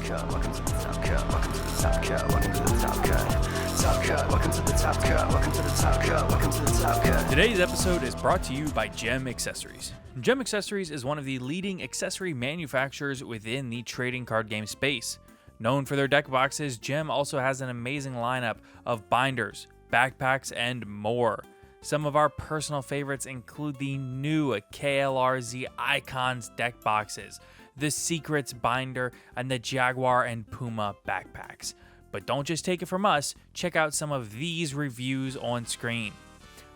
cut. Welcome to the top cut. Welcome to the top cut. Welcome to the top cut. Top cut. Welcome to the top cut. Welcome to the top cut. Welcome to the top cut. Today's episode is brought to you by Gem Accessories. Gem Accessories is one of the leading accessory manufacturers within the trading card game space. Known for their deck boxes, Gem also has an amazing lineup of binders, backpacks, and more. Some of our personal favorites include the new KLRZ Icons deck boxes, the Secrets binder, and the Jaguar and Puma backpacks. But don't just take it from us, check out some of these reviews on screen.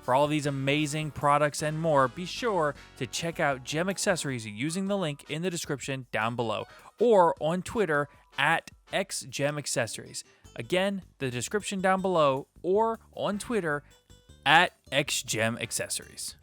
For all these amazing products and more, be sure to check out Gem Accessories using the link in the description down below or on Twitter at XGemAccessories. Again, the description down below or on Twitter at XGemAccessories.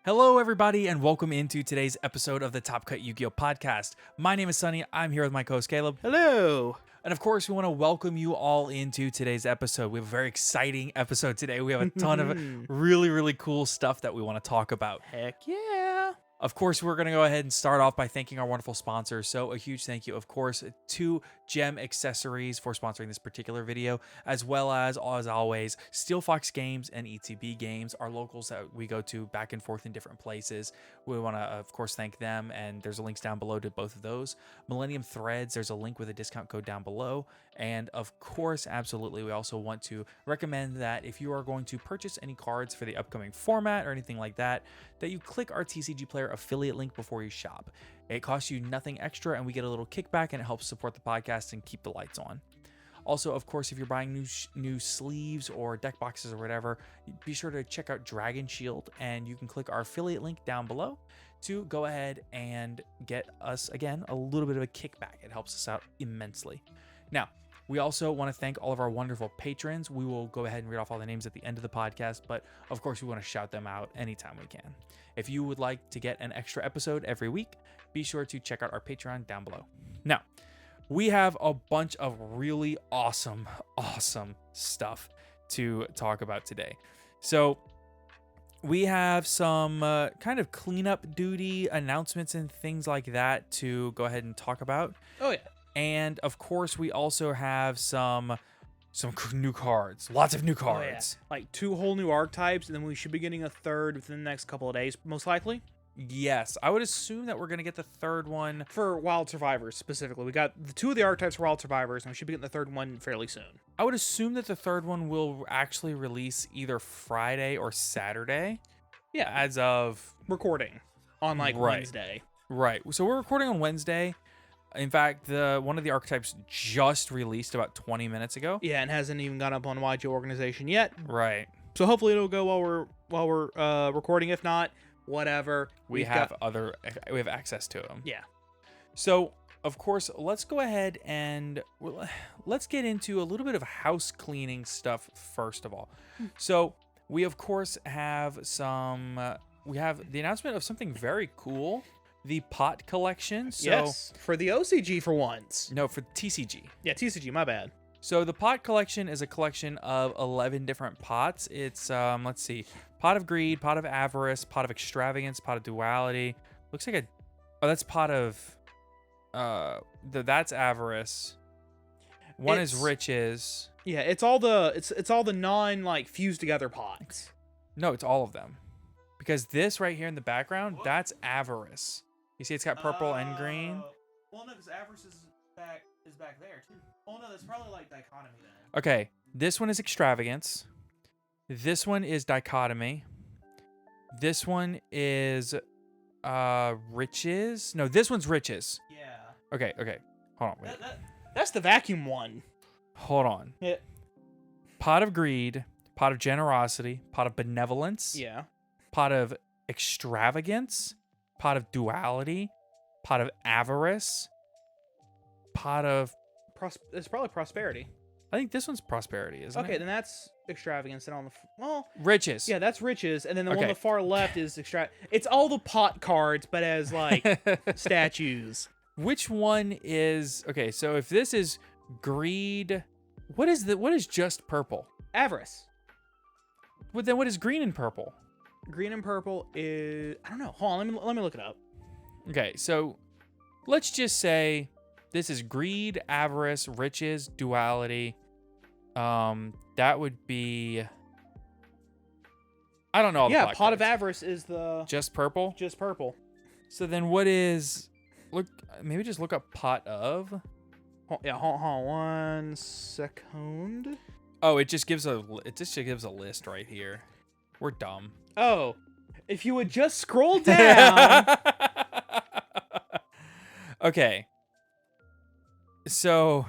Hello, everybody, and welcome into today's episode of the Top Cut Yu-Gi-Oh! Podcast. My name is Sunny. I'm here with my co-host Caleb. Hello. And of course, we want to welcome you all into today's episode. We have a very exciting episode today. We have a ton of really cool stuff that we want to talk about. Heck yeah. Of course, we're going to go ahead and start off by thanking our wonderful sponsors. So a huge thank you, of course, to Gem Accessories for sponsoring this particular video, as well as always, Steelfox Games and ETB Games, our locals that we go to back and forth in different places. We want to, of course, thank them, and there's links down below to both of those. Millennium Threads, there's a link with a discount code down below. And of course, absolutely, we also want to recommend that if you are going to purchase any cards for the upcoming format or anything like that, that you click our TCG Player affiliate link before you shop. It costs you nothing extra, and we get a little kickback, and it helps support the podcast and keep the lights on. Also, of course, if you're buying new sleeves or deck boxes or whatever, be sure to check out Dragon Shield, and you can click our affiliate link down below to go ahead and get us, again, a little bit of a kickback. It helps us out immensely. Now, we also want to thank all of our wonderful patrons. We will go ahead and read off all the names at the end of the podcast, but of course, we want to shout them out anytime we can. If you would like to get an extra episode every week, be sure to check out our Patreon down below. Now, we have a bunch of really awesome stuff to talk about today. So we have some kind of cleanup duty announcements and things like that to go ahead and talk about. Oh, yeah. And of course, we also have some new cards. Lots of new cards. Oh, yeah. Like 2 whole new archetypes, and then we should be getting a third within the next couple of days, most likely. Yes, I would assume that we're going to get the third one. For Wild Survivors, specifically. We got the 2 of the archetypes for Wild Survivors, and we should be getting the third one fairly soon. I would assume that the third one will actually release either Friday or Saturday. Yeah. As of recording on, Wednesday. Right. So we're recording on Wednesday. In fact, one of the archetypes just released about 20 minutes ago. Yeah, and hasn't even gone up on YG Organization yet. Right. So hopefully it'll go while we're recording. If not, whatever. We have access to them. Yeah. So, of course, let's go ahead and let's get into a little bit of house cleaning stuff first of all. So, we of course have we have the announcement of something very cool. The pot collection. So, yes, for the OCG for once. No, for TCG. Yeah, TCG, my bad. So the pot collection is a collection of 11 different pots. It's, let's see, Pot of Greed, Pot of Avarice, Pot of Extravagance, Pot of Duality. Looks like that's Pot of, that's Avarice. One is Riches. Yeah, it's all the non, fused together pots. No, it's all of them. Because this right here in the background, that's Avarice. You see it's got purple and green? Well, no, because Avarice is back there, too. Oh, no, that's probably, Dichotomy, then. Okay, this one is Extravagance. This one is Dichotomy. This one is, Riches. No, this one's Riches. Yeah. Okay. Hold on, wait. That's the vacuum one. Hold on. Yeah. Pot of Greed, Pot of Generosity, Pot of Benevolence. Yeah. Pot of Extravagance, Pot of Duality, Pot of Avarice, Pot of... It's probably Prosperity. I think this one's Prosperity, isn't it? Okay, then that's Extravagance. And on the... Riches. Yeah, that's Riches. And then the one on the far left is It's all the pot cards, but as, statues. Which one is... Okay, so if this is Greed... What is just purple? Avarice. Well, then what is green and purple? Green and purple is... I don't know. Hold on, let me look it up. Okay, so let's just say this is greed, avarice, riches, duality. That would be. I don't know. All the Pot of cards. Avarice is the Just purple. just purple. So then, what is? Maybe just look up pot of. Hold on 1 second. Oh, it just gives a list right here. We're dumb. Oh, if you would just scroll down. Okay. So,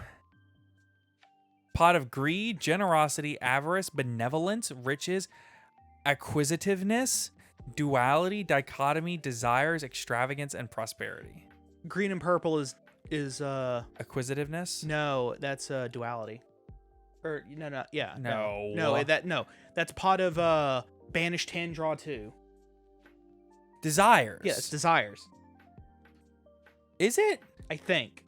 pot of greed, generosity, avarice, benevolence, riches, acquisitiveness, duality, dichotomy, desires, extravagance, and prosperity. Green and purple is Acquisitiveness? no, that's duality. Or no, yeah. No. That's pot of banish 10, draw 2. Desires. Yeah, it's desires. Is it? I think.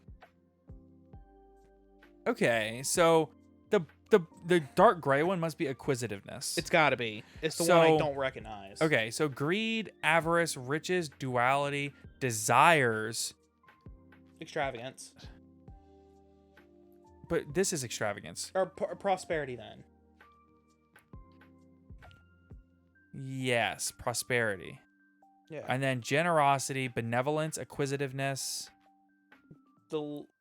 Okay, so the dark gray one must be acquisitiveness. It's got to be. It's the one I don't recognize. Okay, so greed, avarice, riches, duality, desires. Extravagance. But this is extravagance. Or prosperity then. Yes, prosperity. Yeah. And then generosity, benevolence, acquisitiveness.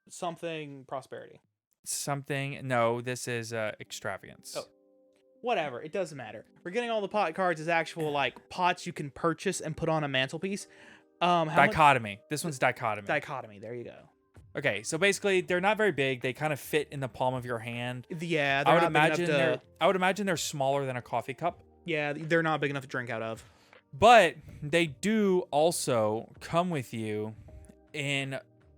Something prosperity. Something. No, this is extravagance. Oh. Whatever. It doesn't matter. We're getting all the pot cards as actual like pots you can purchase and put on a mantelpiece. Dichotomy. This one's dichotomy. Dichotomy. There you go. Okay, so basically they're not very big. They kind of fit in the palm of your hand. Yeah, I would imagine they're smaller than a coffee cup. Yeah, they're not big enough to drink out of. But they do also come with you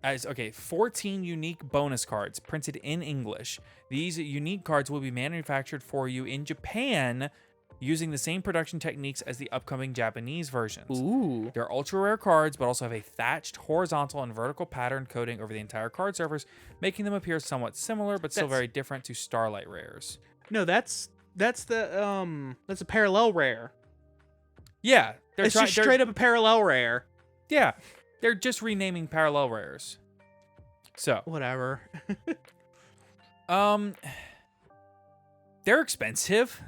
as 14 unique bonus cards printed in English. These unique cards will be manufactured for you in Japan using the same production techniques as the upcoming Japanese versions. Ooh. They're ultra rare cards, but also have a thatched horizontal and vertical pattern coating over the entire card surface, making them appear somewhat similar, but still very different to Starlight rares. No, that's a parallel rare. Yeah, It's just straight up a parallel rare. Yeah, they're just renaming parallel rares. So whatever. They're expensive.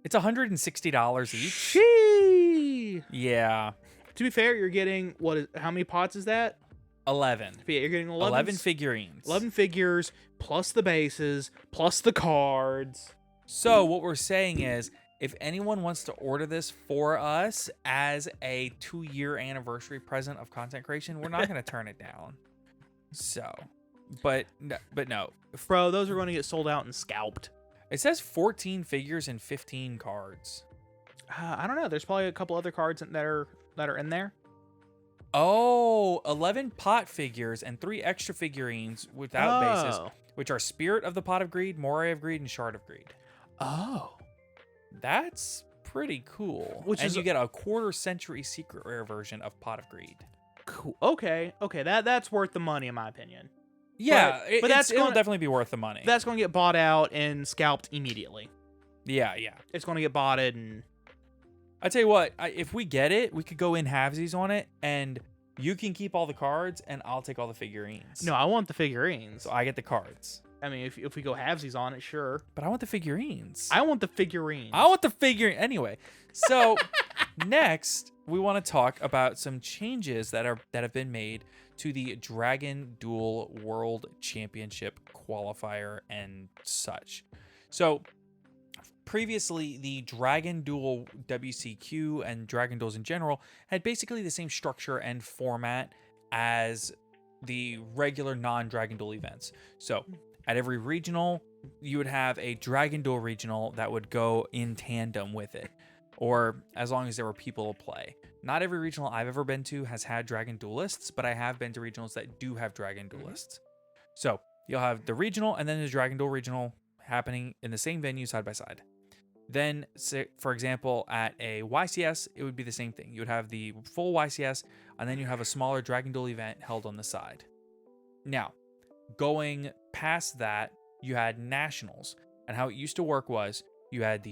It's $160 each. Shee. Yeah. To be fair, you're getting how many pots is that? 11. Yeah, you're getting 11 figurines. 11 figures plus the bases plus the cards. So what we're saying is, if anyone wants to order this for us as a 2-year anniversary present of content creation, we're not going to turn it down. So, but no. Bro, those are going to get sold out and scalped. It says 14 figures and 15 cards. I don't know. There's probably a couple other cards that are in there. Oh, 11 pot figures and 3 extra figurines without bases, which are Spirit of the Pot of Greed, Moray of Greed, and Shard of Greed. Oh. That's pretty cool. You get a quarter-century secret rare version of Pot of Greed. Cool. Okay, that's worth the money in my opinion. Yeah, but it'll definitely be worth the money. That's going to get bought out and scalped immediately. Yeah. It's going to get botted and... I tell you what, if we get it, we could go in halvesies on it, and you can keep all the cards, and I'll take all the figurines. No, I want the figurines. So I get the cards. I mean, if we go halvesies on it, sure. But I want the figurines. I want the figurines. Anyway, so next we want to talk about some changes that have been made to the Dragon Duel World Championship qualifier and such. So previously, the Dragon Duel WCQ and Dragon Duels in general had basically the same structure and format as the regular non-Dragon Duel events. So at every regional, you would have a Dragon Duel regional that would go in tandem with it, or as long as there were people to play. Not every regional I've ever been to has had Dragon Duelists, but I have been to regionals that do have Dragon Duelists. So you'll have the regional and then the Dragon Duel regional happening in the same venue side by side. Then, for example, at a YCS, it would be the same thing. You would have the full YCS, and then you have a smaller Dragon Duel event held on the side. Now, going past that, you had nationals, and how it used to work was You had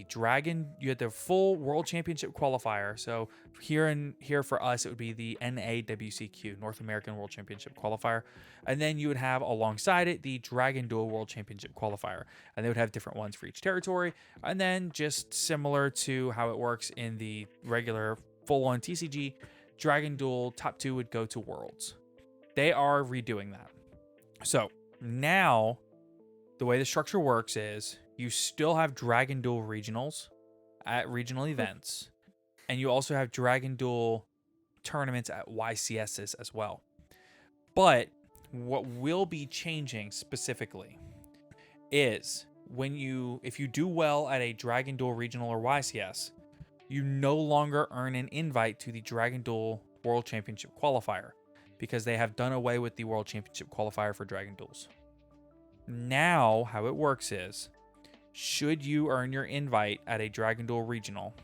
the full World Championship qualifier. So here for us, it would be the NAWCQ, North American World Championship qualifier. And then you would have alongside it the Dragon Duel World Championship qualifier. And they would have different ones for each territory. And then just similar to how it works in the regular full-on TCG, Dragon Duel top 2 would go to Worlds. They are redoing that. So now the way the structure works is you still have Dragon Duel regionals at regional events, and you also have Dragon Duel tournaments at YCSs as well. But what will be changing specifically is if you do well at a Dragon Duel regional or YCS, you no longer earn an invite to the Dragon Duel World Championship qualifier, because they have done away with the World Championship qualifier for Dragon Duels. Now, how it works is, should you earn your invite at a Dragon Duel regional,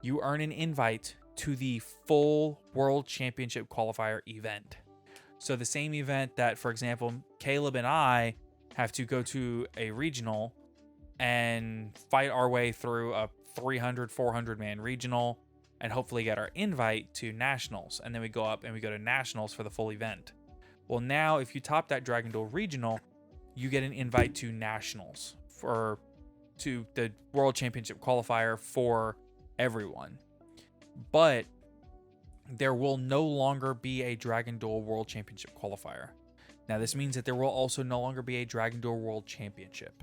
you earn an invite to the full World Championship qualifier event. So the same event that, for example, Caleb and I have to go to a regional and fight our way through a 300, 400 man regional and hopefully get our invite to nationals. And then we go up and we go to nationals for the full event. Well, now if you top that Dragon Duel regional, you get an invite to nationals to the World Championship qualifier for everyone. But there will no longer be a Dragon Duel World Championship qualifier. Now, this means that there will also no longer be a Dragon Duel World Championship.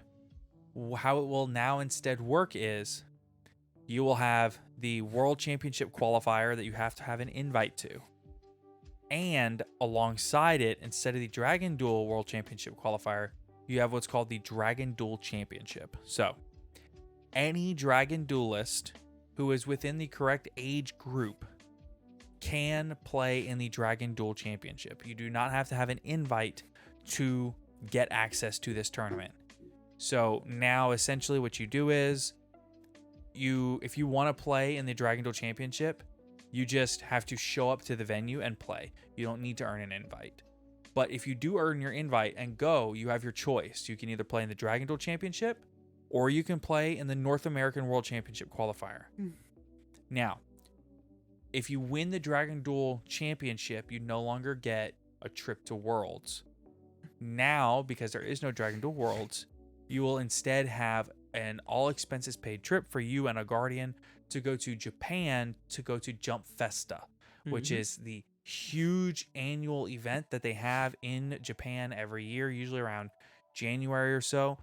How it will now instead work is you will have the World Championship qualifier that you have to have an invite to. And alongside it, instead of the Dragon Duel World Championship qualifier, you have what's called the Dragon Duel Championship. So, any Dragon Duelist who is within the correct age group can play in the Dragon Duel Championship. You do not have to have an invite to get access to this tournament. So now essentially what you do is if you want to play in the Dragon Duel Championship, you just have to show up to the venue and play. You don't need to earn an invite. But if you do earn your invite and go, you have your choice. You can either play in the Dragon Duel Championship or you can play in the North American World Championship qualifier. Now, if you win the Dragon Duel Championship, you no longer get a trip to Worlds. Now, because there is no Dragon Duel Worlds, you will instead have an all expenses paid trip for you and a guardian to go to Japan to go to Jump Festa, which is the huge annual event that they have in Japan every year, usually around January or so,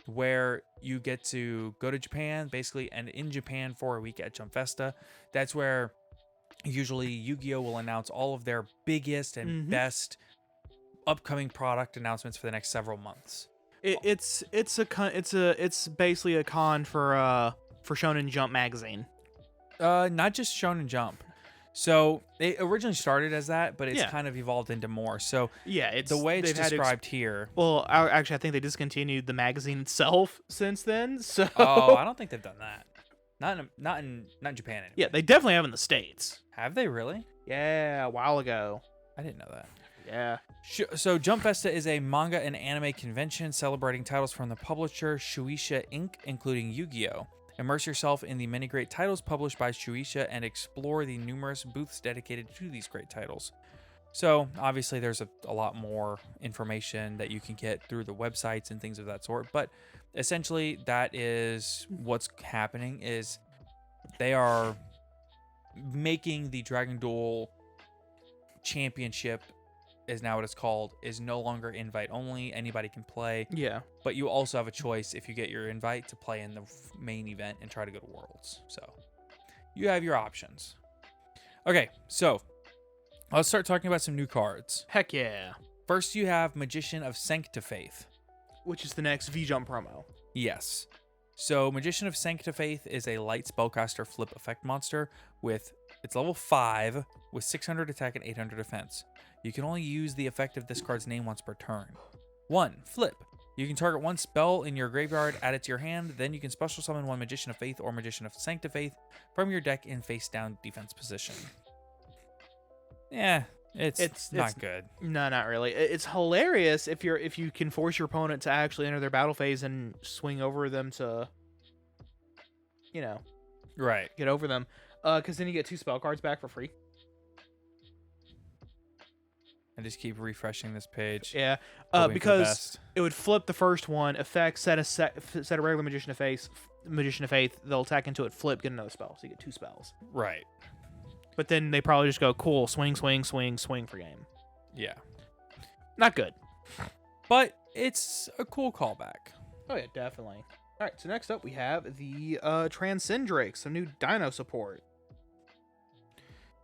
where you get to go to Japan basically and in Japan for a week at Jump Festa. That's where usually Yu-Gi-Oh will announce all of their biggest and best upcoming product announcements for the next several months. It's basically a con for Shonen Jump magazine. Not just Shonen Jump. So it originally started as that, but it's kind of evolved into more. So yeah, it's the way it's described here. Well, actually, I think they discontinued the magazine itself since then. So I don't think they've done that. Not in Japan anyway. Yeah, they definitely have in the States. Have they really? Yeah, a while ago. I didn't know that. Yeah. So Jump Festa is a manga and anime convention celebrating titles from the publisher Shueisha Inc., including Yu-Gi-Oh! Immerse yourself in the many great titles published by Shueisha and explore the numerous booths dedicated to these great titles. So obviously there's a lot more information that you can get through the websites and things of that sort, but essentially that is what's happening is they are making the Dragon Duel Championship, is now what it's called, is no longer invite only. Anybody can play. Yeah. But you also have a choice if you get your invite to play in the main event and try to go to Worlds. So you have your options. Okay, so let's start talking about some new cards. Heck yeah. First, you have Magician of Sanctifaith, which is the next V-Jump promo. Yes. So Magician of Sanctifaith is a light spellcaster flip effect monster with it's level 5 with 600 attack and 800 defense. You can only use the effect of this card's name once per turn. 1. Flip. You can target one spell in your graveyard, add it to your hand, then you can special summon one Magician of Faith or Magician of Sanctifaith from your deck in face down defense position. Yeah, it's not good. No, not really. It's hilarious if you can force your opponent to actually enter their battle phase and swing over them to Right. get over them. Because then you get 2 spell cards back for free. I just keep refreshing this page. Yeah. hoping for the Because best. it would flip the first one, effect, set a regular Magician of Faith, they'll attack into it, flip, get another spell. So you get 2 spells. Right. But then they probably just go, cool, swing, swing, swing, swing for game. Yeah. Not good. But it's a cool callback. Oh, yeah, definitely. All right, so next up we have the Transcendrix, some new Dino support.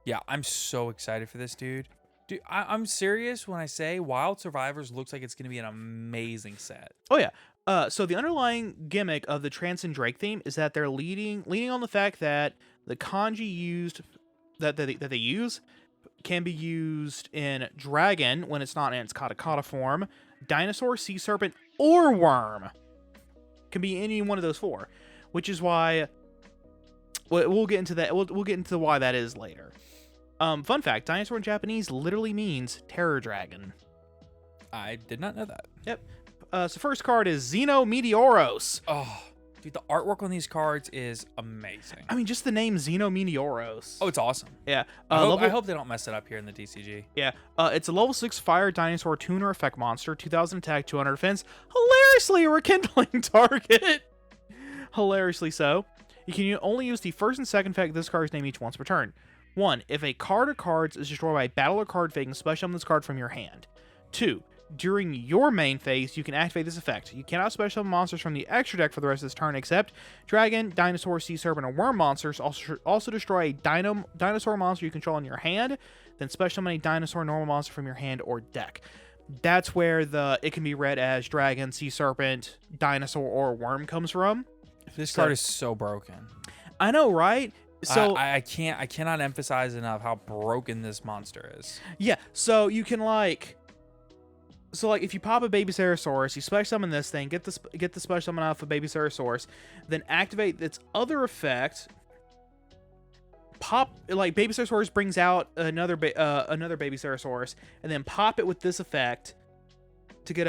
Yeah, I'm so excited for this, dude. Dude, I'm serious when I say Wild Survivors looks like it's going to be an amazing set. Oh, yeah. So the underlying gimmick of the Transcendrix theme is that they're leaning on the fact that the kanji used that they use can be used in dragon when it's not in its katakata form, dinosaur, sea serpent, or worm. Can be any one of those 4, which is why we'll get into that. We'll get into why that is later. Fun fact: dinosaur in Japanese literally means terror dragon. I did not know that. Yep. So first card is Xeno Meteoros. Oh, dude, the artwork on these cards is amazing. I mean, just the name Xeno Meteoros. Oh, it's awesome. Yeah. I hope they don't mess it up here in the DCG. Yeah. It's a level 6 fire dinosaur tuner effect monster, 2000 attack, 200 defense. Hilariously a rekindling target. Hilariously so. You can only use the first and second effect of this card's name each once per turn. 1. If a card or cards is destroyed by a battle or card phase, special summon this card from your hand. 2. During your main phase, you can activate this effect. You cannot special summon monsters from the extra deck for the rest of this turn, except dragon, dinosaur, sea serpent, or worm monsters. Also destroy a dinosaur monster you control in your hand, then special summon a dinosaur normal monster from your hand or deck. That's where it can be read as dragon, sea serpent, dinosaur, or worm comes from. This card is so broken. I know, right? So I cannot emphasize enough how broken this monster is. yeah, so you can if you pop a Baby Ceratosaurus, you special summon this thing, get the special summon off of Baby Ceratosaurus, then activate its other effect. Baby Ceratosaurus brings out another Baby Ceratosaurus, and then pop it with this effect to get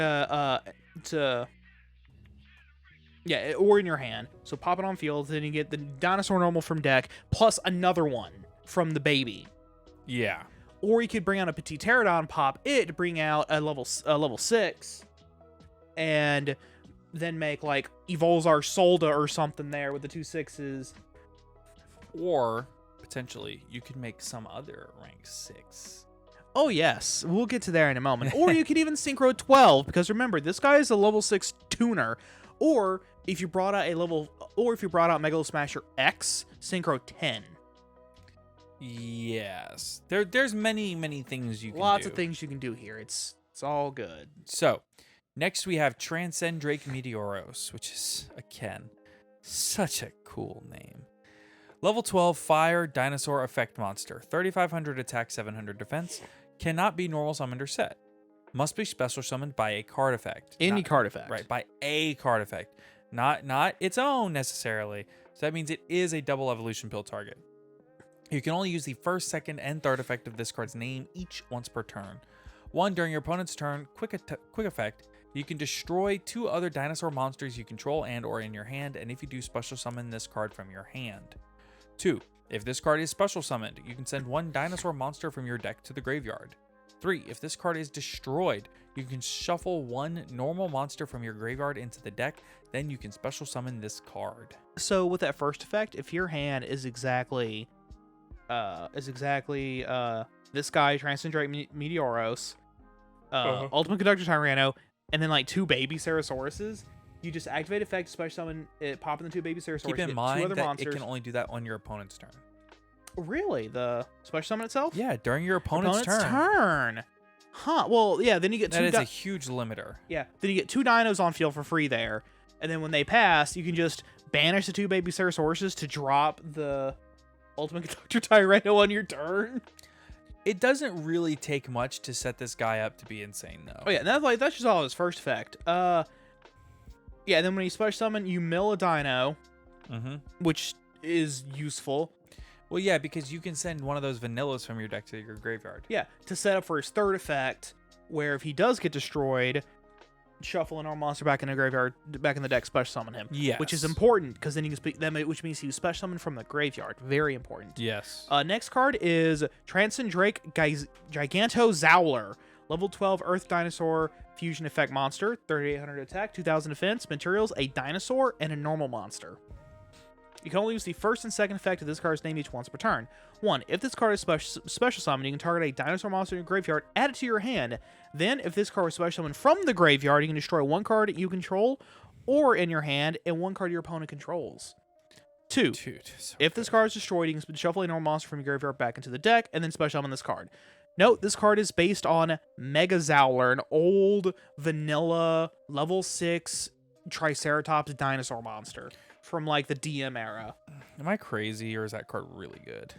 or in your hand. So pop it on field, then you get the dinosaur normal from deck plus another one from the baby. Yeah. Or you could bring out a Petit Pterodon, pop it to bring out a level 6, and then make like Evolzar Solda or something there with the 2 6s. Or potentially you could make some other rank 6. Oh yes, we'll get to there in a moment. Or you could even Synchro 12, because remember, this guy is a level 6 tuner. Or if you brought out Megalo Smasher X, Synchro 10. Yes. There's many things you can do. Lots of things you can do here. It's all good. So, next we have Transcendrix Meteoros, which is, again, such a cool name. Level 12 Fire Dinosaur Effect Monster. 3,500 attack, 700 defense. Cannot be normal summoned or set. Must be special summoned by a card effect. Card effect. Right, by a card effect. Not its own necessarily. So that means it is a double evolution pill target. You can only use the first, second, and third effect of this card's name each once per turn. 1. During your opponent's turn, quick effect, you can destroy 2 other dinosaur monsters you control and or in your hand, and if you do, special summon this card from your hand. 2. If this card is special summoned, you can send 1 dinosaur monster from your deck to the graveyard. 3. If this card is destroyed, you can shuffle 1 normal monster from your graveyard into the deck, then you can special summon this card. So with that first effect, if your hand is exactly this guy, Transcendrix Meteoros, Ultimate Conductor Tyranno, and then like 2 Baby Cerasauruses, you just activate effect, special summon it, pop in the 2 Baby Cerasauruses. Keep in get 2 mind other that monsters. it can only do that on your opponent's turn. Really? The special summon itself? Yeah, during your opponent's turn. Huh. Well, yeah, then you get 2 That is a huge limiter. Yeah, then you get 2 dinos on field for free there. And then when they pass, you can just banish the 2 Baby Cerasauruses to drop the Ultimate Conductor Tyranno on your turn. It doesn't really take much to set this guy up to be insane, though. Oh yeah, and that's just all his first effect. Yeah, then when you special summon, you mill a dino, which is useful. Well, yeah, because you can send one of those vanillas from your deck to your graveyard. Yeah, to set up for his third effect, where if he does get destroyed, shuffle a normal monster back in the graveyard, back in the deck, special summon him. Yes. Which is important because then you can speak that, which means you special summon from the graveyard. Very important. Yes. Next card is Transcend Drake Gigantozowler, level 12 Earth Dinosaur fusion effect monster, 3800 attack, 2000 defense. Materials: a dinosaur and a normal monster. You can only use the first and second effect of this card's name each once per turn. 1. If this card is special summoned, you can target a dinosaur monster in your graveyard, add it to your hand. Then, if this card was special summoned from the graveyard, you can destroy one card you control or in your hand and one card your opponent controls. 2. Dude, so If this card is destroyed, you can shuffle a normal monster from your graveyard back into the deck and then special summon this card. Note, this card is based on Megazowler, an old vanilla level 6 Triceratops dinosaur monster from like the DM era. Am I crazy or is that card really good?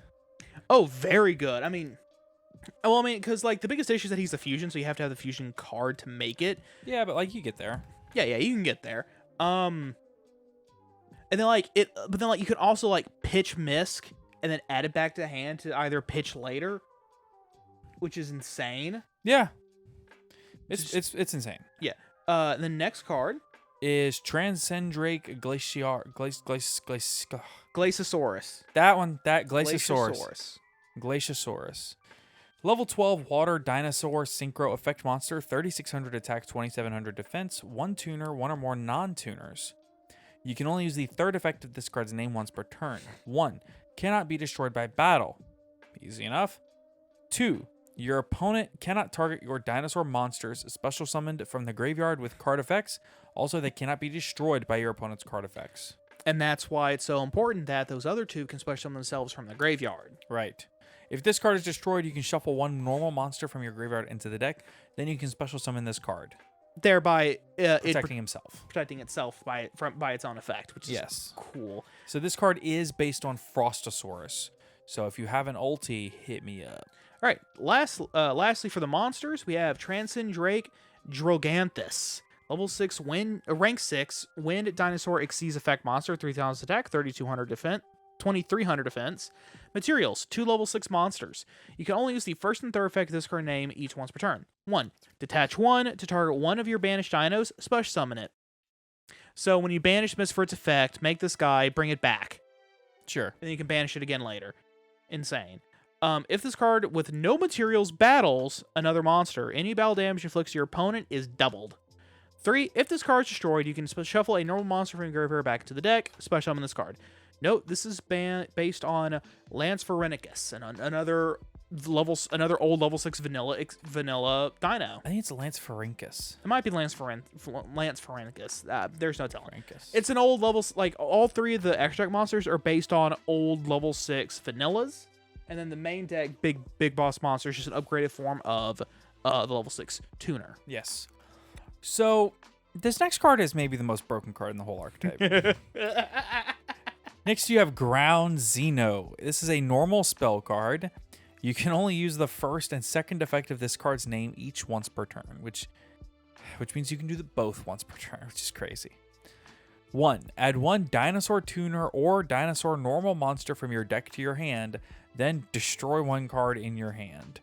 Oh, very good. I mean, because like the biggest issue is that he's a fusion, so you have to have the fusion card to make it. Yeah, but like you get there. Yeah, you can get there. And then like you can also like pitch Misk and then add it back to the hand to either pitch later, which is insane. Yeah. It's insane. Yeah. The next card Is Transcendrake Glaciasaurus. That one, that Glaciasaurus. Level 12 Water Dinosaur Synchro Effect Monster, 3600 attack, 2700 defense, 1 tuner, 1 or more non-tuners. You can only use the third effect of this card's name once per turn. 1. Cannot be destroyed by battle. Easy enough. 2. Your opponent cannot target your dinosaur monsters special summoned from the graveyard with card effects. Also, they cannot be destroyed by your opponent's card effects. And that's why it's so important that those other two can special summon themselves from the graveyard. Right. If this card is destroyed, you can shuffle one normal monster from your graveyard into the deck. Then you can special summon this card, Thereby protecting himself. protecting itself by its own effect, which is cool. So this card is based on Frostosaurus. So if you have an ulti, hit me up. All right. Lastly, for the monsters, we have Transcend Drake Droganthus. Level 6, rank 6, Wind Dinosaur Exceeds Effect Monster, 3000 attack, 3200 defense, 2300 defense. Materials: 2 level 6 monsters. You can only use the first and third effect of this card name each once per turn. 1. Detach 1 to target one of your banished dinos, special summon it. So when you banish this for its effect, make this guy, bring it back. Sure. And you can banish it again later. Insane. If this card with no materials battles another monster, any battle damage inflicted to your opponent is doubled. 3. If this card is destroyed, you can shuffle a normal monster from your graveyard back into the deck, special summon this card. Note, this is based on Lancephrenicus, and another old level 6 vanilla dino. I think it's Lancephrenicus. It might be Lancephrenicus. There's no telling. Phrenicus. It's an old level, like all 3 of the extract monsters are based on old level 6 vanillas, and then the main deck big boss monster is just an upgraded form of the level 6 tuner. Yes. So this next card is maybe the most broken card in the whole archetype. Next, you have Ground Zeno. This is a normal spell card. You can only use the first and second effect of this card's name each once per turn, which means you can do both once per turn, which is crazy. 1. Add 1 dinosaur tuner or dinosaur normal monster from your deck to your hand, then destroy 1 card in your hand.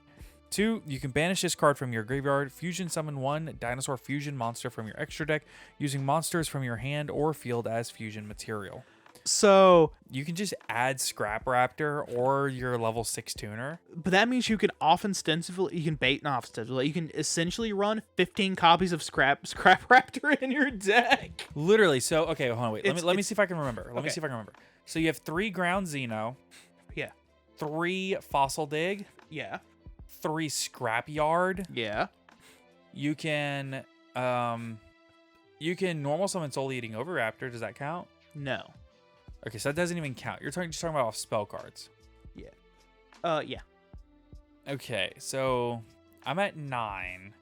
2. You can banish this card from your graveyard, fusion summon 1 dinosaur fusion monster from your extra deck, using monsters from your hand or field as fusion material. So You can just add Scrap Raptor or your level 6 tuner. but that means you can you can essentially run 15 copies of Scrap Raptor in your deck. Literally. So, okay, hold on, wait. Let me It's- see if I can remember. Let me see if I can remember. So you have 3 Ground Zeno, Yeah. 3 Fossil Dig, Yeah. 3 Scrap Yard. Yeah. You can normal summon Soul Eating Oviraptor. Does that count? No. Okay, so that doesn't even count. You're just talking about off spell cards. Yeah. Yeah. Okay, so I'm at 9.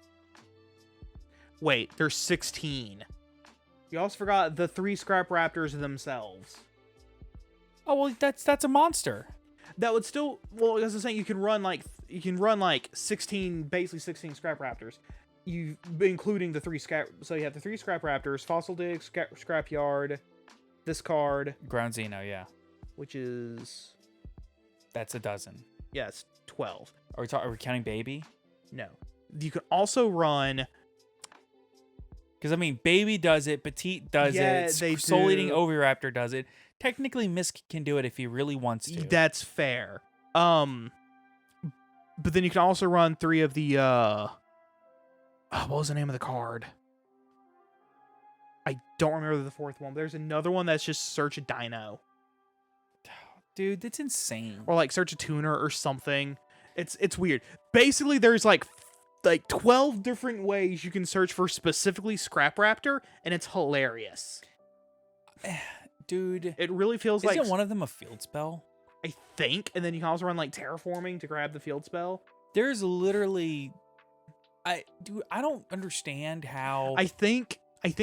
Wait, there's 16. You also forgot the 3 Scrap Raptors themselves. Oh well, that's a monster. That would still, well, as I'm saying, you can run like 16, basically 16 Scrap Raptors. Including the 3 scrap. So you have the 3 Scrap Raptors, Fossil Dig, Scrap Yard, this card, Ground Zeno, yeah, which is that's a dozen. yeah, it's 12. Are we counting Baby? No, you can also run Because, I mean, Baby does it, Petite does Yeah, it, they Soul Eating do. Oviraptor does it. Technically, Misk can do it if he really wants to. That's fair. But then you can also run 3 of the what was the name of the card? I don't remember the 4th one. But there's another one that's just search a dino. Dude, that's insane. Or like search a tuner or something. It's weird. Basically, there's like 12 different ways you can search for specifically Scrap Raptor, and it's hilarious. Dude, It really feels isn't like one of them a field spell? I think, and then you can also run like terraforming to grab the field spell. There's literally, I don't understand how. I think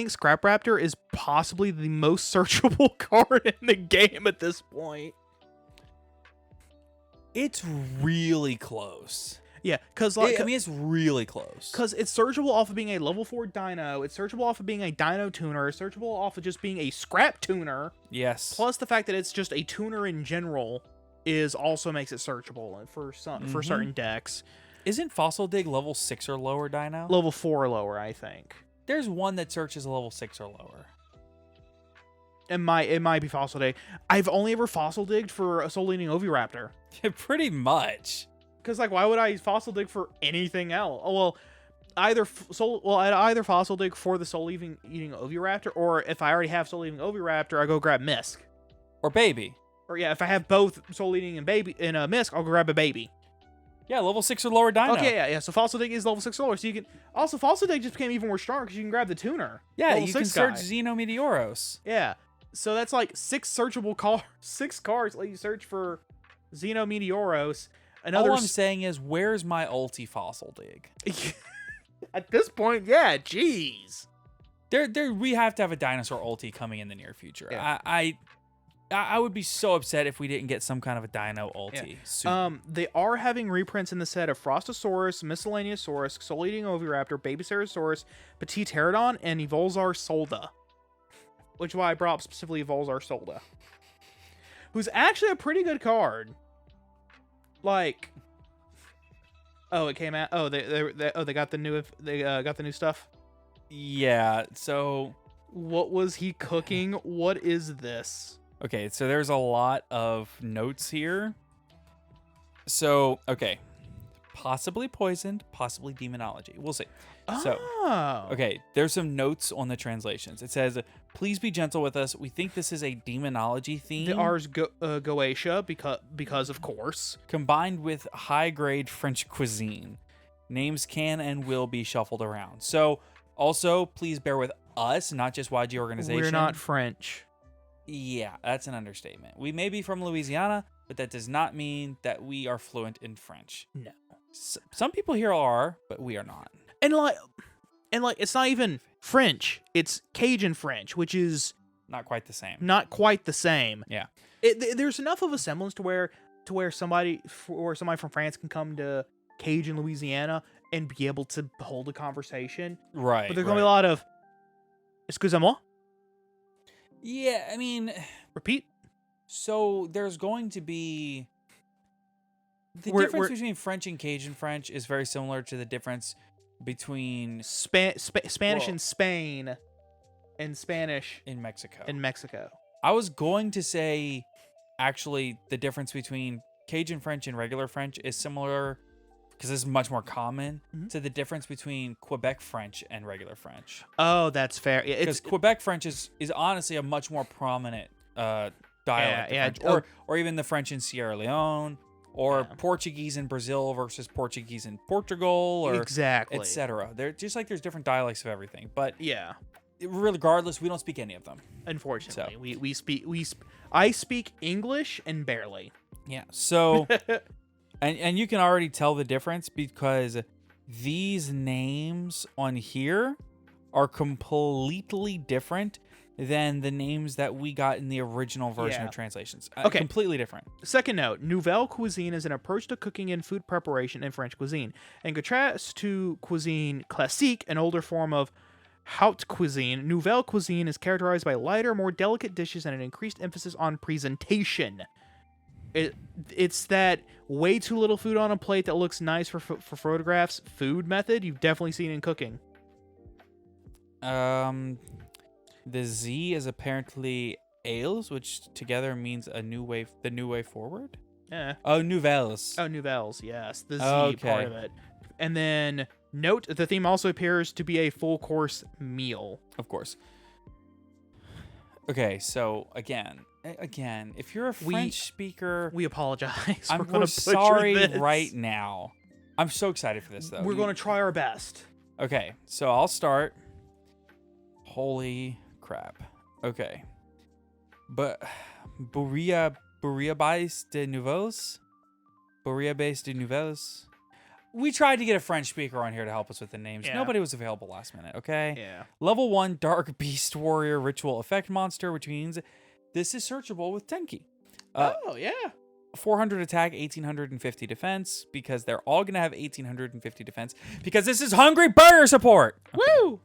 Scrap Raptor is possibly the most searchable card in the game at this point. It's really close. Yeah, because like I mean, it's really close. because it's searchable off of being a level 4 dino. It's searchable off of being a dino tuner. It's searchable off of just being a scrap tuner. Yes. Plus the fact that it's just a tuner in general is also makes it searchable for for certain decks. Isn't Fossil Dig level 6 or lower dino? Level 4 or lower, I think. There's one that searches a level 6 or lower. It might be Fossil Dig. I've only ever Fossil Digged for a Soul Eating Oviraptor. Pretty much. Because like, why would I Fossil Dig for anything else? Oh well, I'd either Fossil Dig for the Soul Eating Oviraptor, or if I already have Soul Eating Oviraptor, I go grab Misk. Or Baby. Or yeah, if I have both Soul Eating and Baby in a Misk, I'll go grab a Baby. Yeah, level 6 or lower dino. Okay, yeah. So Fossil Dig is level 6 or lower. So you can also Fossil Dig just became even more strong because you can grab the tuner. Yeah, level you can 6 search guy. Xenometeoros. Yeah. So that's like 6 searchable cards. 6 cards let you search for Xenometeoros. Another All I'm saying is, where's my ulti Fossil Dig? At this point, yeah, jeez. We have to have a dinosaur ulti coming in the near future. Yeah. I would be so upset if we didn't get some kind of a dino ulti soon. They are having reprints in the set of Frostosaurus, Miscellaneousaurus, Soul Eating Oviraptor, Babycerosaurus, Petit Pterodon, and Evolzar Solda. Which is why I brought up specifically Evolzar Solda, who's actually a pretty good card. Like, it came out. They got the new stuff. Yeah. So What was he cooking? What is this? okay, so there's a lot of notes here. So okay, possibly poisoned, possibly demonology. We'll see. So, okay, there's some notes on the translations. It says, "Please be gentle with us. We think this is a demonology theme. The Ars Goetia, because of course. Combined with high-grade French cuisine. Names can and will be shuffled around. So, also, please bear with us, not just YG Organization. We're not French. Yeah, that's an understatement. We may be from Louisiana, but that does not mean that we are fluent in French. No. Some people here are, but we are not. And like, it's not even French. It's Cajun French, which is Not quite the same. not quite the same. Yeah. There's enough of a semblance to where somebody from France can come to Cajun, Louisiana, and be able to hold a conversation. Right. But there's gonna be a lot of excusez-moi. Yeah, I mean, Repeat. so there's going to be the We're- difference we're- between French and Cajun French is very similar to the difference between Spanish Whoa. in Spain, and Spanish in Mexico. in Mexico. I was going to say, actually, the difference between Cajun French and regular French is similar, because this is much more common, to the difference between Quebec French and regular French. Oh, that's fair. Yeah, Because Quebec French is honestly a much more prominent dialect Yeah, of yeah. French, or even the French in Sierra Leone, or Portuguese in Brazil versus Portuguese in Portugal, or exactly, etc. They're just like there's different dialects of everything, but yeah. regardless, we don't speak any of them. Unfortunately, I speak English and barely. Yeah. So, and you can already tell the difference because these names on here are completely different than the names that we got in the original version of translations. Okay. Completely different. Second note, Nouvelle cuisine is an approach to cooking and food preparation in French cuisine. In contrast to cuisine classique, an older form of haute cuisine, Nouvelle cuisine is characterized by lighter, more delicate dishes and an increased emphasis on presentation. It's that way too little food on a plate that looks nice for photographs food method you've definitely seen in cooking. The Z is apparently ales, which together means the new way forward. Yeah. Oh, nouvelles. Oh, nouvelles, yes. The Z Okay. part of it. And then, note, the theme also appears to be a full-course meal. Of course. Okay, so again, if you're a French speaker, We apologize. I'm gonna butcher sorry this. right now. I'm so excited for this though. We're going to try our best. Okay, so I'll start. Holy crap. Okay. But Bouillabaisse de Nouvelles? Bouillabaisse de Nouvelles? We tried to get a French speaker on here to help us with the names. Yeah. Nobody was available last minute, okay? Yeah. Level 1 Dark Beast Warrior Ritual Effect Monster, which means this is searchable with Tenki. Oh, yeah. 400 attack, 1850 defense, because they're all going to have 1850 defense, because this is Hungry Burger support! Woo!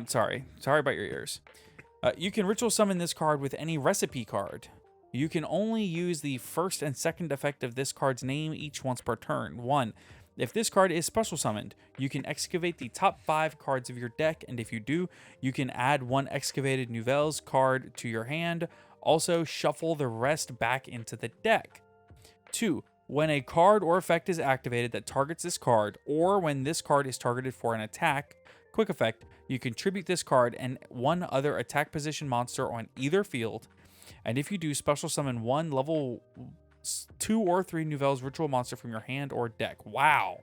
Sorry about your ears. You can ritual summon this card with any recipe card. You can only use the first and second effect of this card's name each once per turn. 1. If this card is special summoned, you can excavate the top 5 cards of your deck, and if you do, you can add 1 excavated Nouvelles card to your hand. Also, shuffle the rest back into the deck. 2. When a card or effect is activated that targets this card, or when this card is targeted for an attack, quick effect, you contribute this card and 1 other attack position monster on either field. And if you do, special summon 1 level 2 or 3 Nouvelles ritual monster from your hand or deck. Wow.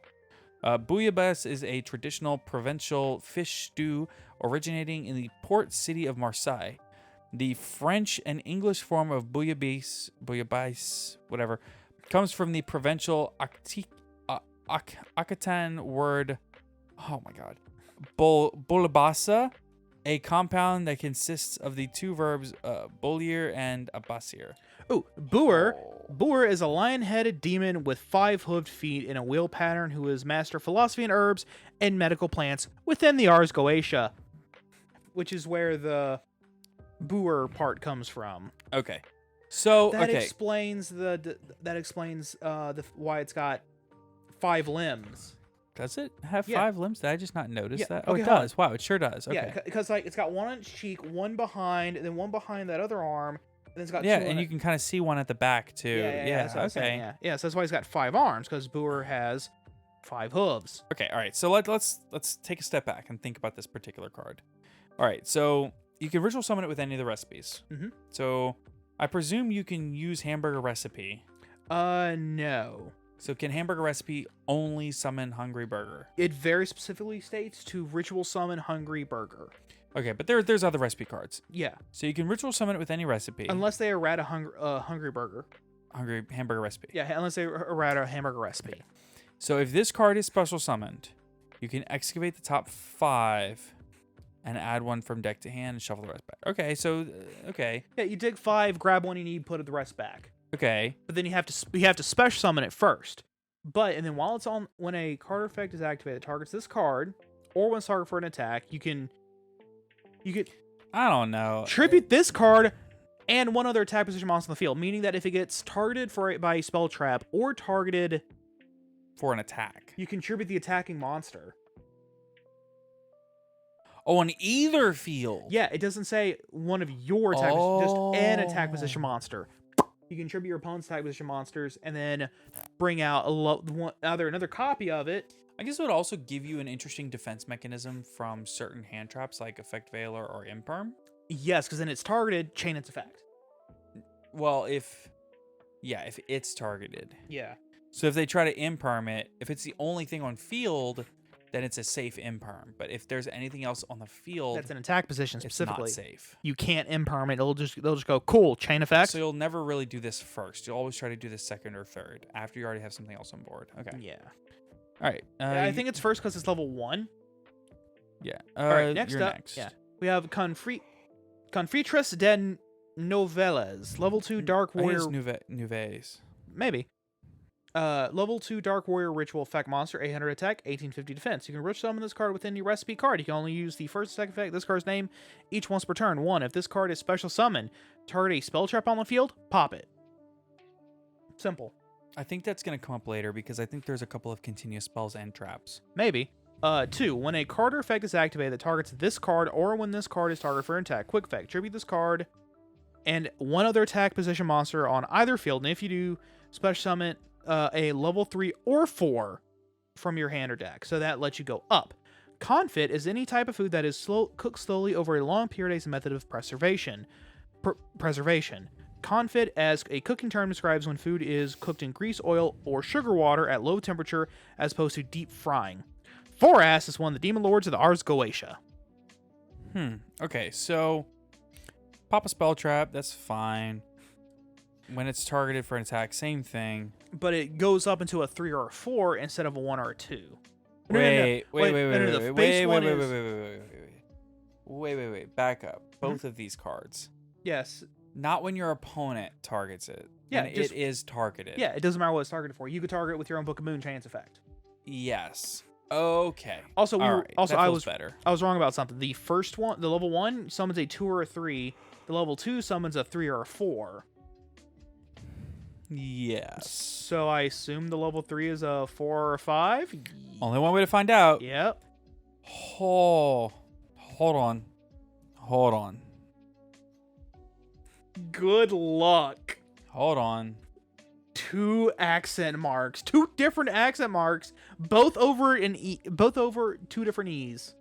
Bouillabaisse is a traditional provincial fish stew originating in the port city of Marseille. The French and English form of bouillabaisse, whatever, comes from the provincial Occitan word, oh my god, bouillabaisse, a compound that consists of the 2 verbs bouillir and abassir. Oh, Boer. Boer is a lion-headed demon with 5 hooved feet in a wheel pattern who is master philosophy and herbs and medical plants within the Ars Goetia, which is where the Boer part comes from. Okay. So, That okay. explains why it's got 5 limbs. Does it have Yeah. 5 limbs? Did I just not notice Yeah, that? Oh, okay, it hold on. does. Wow, it sure does. Okay. Yeah, because like it's got 1 on each cheek, 1 behind, and then 1 behind that other arm, and then it's got 2 Yeah, on and it. you can kind of see one at the back too. Yeah, that's what I was saying, okay. yeah, so that's why he's got 5 arms, because Boer has 5 hooves. Okay, all right. So let's take a step back and think about this particular card. All right, so you can ritual summon it with any of the recipes. Mhm. So I presume you can use hamburger recipe. No. So can hamburger recipe only summon hungry burger? It very specifically states to ritual summon Hungry Burger. Okay, but there's other recipe cards. Yeah, So you can ritual summon it with any recipe. unless they errata Hungry Burger. Hungry hamburger recipe. Yeah, unless they errata hamburger recipe. Okay. So if this card is special summoned, you can excavate the top 5 and add 1 from deck to hand and shuffle the rest back. Okay, so okay. Yeah, you dig 5, grab 1 you need, put the rest back. Okay. But then you have to special summon it first. And then while it's on, when a card effect is activated, targets this card, or when it's targeted for an attack, you can I don't know. tribute this card and 1 other attack position monster on the field. Meaning that if it gets targeted by a spell trap or targeted For an attack. you contribute the attacking monster. Oh, on either field. Yeah, it doesn't say one of your attack position, just an attack Oh. position monster. You contribute your opponent's attack position monsters and then bring out another copy of it. I guess it would also give you an interesting defense mechanism from certain hand traps like Effect Veiler or Imperm. Yes, because then it's targeted, chain its effect. Well, if it's targeted. Yeah. So if they try to Imperm it, if it's the only thing on field, then it's a safe Imperm. But if there's anything else on the field, That's an attack position it's specifically. not safe. You can't imperm it. They'll just go, cool, chain effect. So you'll never really do this first. You'll always try to do this second or third after you already have something else on board. Okay. Yeah. All right. I think it's first because it's level 1. Yeah. All right, next you're up. next. Yeah. We have Confritress de Novelas. Level 2 Dark I think Warrior. it's Nuves. Maybe. Level 2 Dark Warrior Ritual Effect Monster, 800 attack, 1850 defense. You can ritual summon this card with any recipe card. You can only use the first and second effect of this card's name each once per turn. 1. If this card is special summon, target a spell trap on the field, pop it. Simple. I think that's going to come up later because I think there's a couple of continuous spells and traps. Maybe. 2. When a card or effect is activated that targets this card, or when this card is targeted for an attack, quick effect, tribute this card and one other attack position monster on either field. And if you do, special summon a level 3 or 4 from your hand or deck. So that lets you go up. Confit is any type of food that is cooked slowly over a long period as a method of preservation. Confit, as a cooking term, describes when food is cooked in grease, oil, or sugar water at low temperature as opposed to deep frying. Foras is one of the demon lords of the Ars Goetia. Okay, so pop a spell trap, that's fine. When it's targeted for an attack, same thing. But it goes up into a 3 or a 4 instead of a 1 or a 2. Wait. Back up. Both of these cards. Yes. Not when your opponent targets it. Yeah, when it is targeted. Yeah, it doesn't matter what it's targeted for. You could target it with your own Book of Moon chance effect. Yes. Okay. Also, I was better. I was wrong about something. The first one, the level 1 summons a 2 or a 3. The level 2 summons a 3 or a 4. Yes. So I assume the level 3 is a 4 or a 5. Only one way to find out. Yep. Oh, hold on. Good luck. Hold on. 2 accent marks. 2 different accent marks, both over 2 different E's.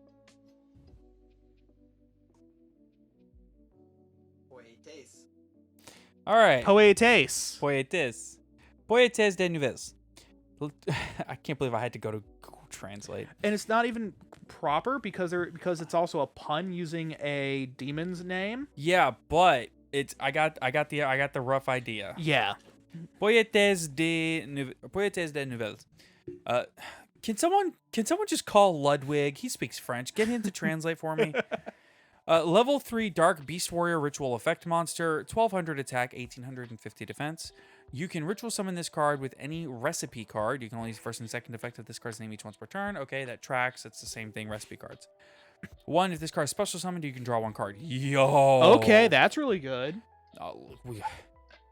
All right. Poetes. Poetes de nouvelles. I can't believe I had to go to Google Translate. And it's not even proper because it's also a pun using a demon's name. Yeah, but I got the rough idea. Yeah. Poetes de nouvelles. Can someone just call Ludwig? He speaks French. Get him to translate for me. Level 3 Dark Beast Warrior Ritual Effect Monster, 1200 attack, 1850 defense. You can ritual summon this card with any recipe card. You can only use first and second effect of this card's name each once per turn. Okay, that tracks. It's the same thing, recipe cards. 1, if this card is special summoned, you can draw 1 card. Yo! Okay, that's really good.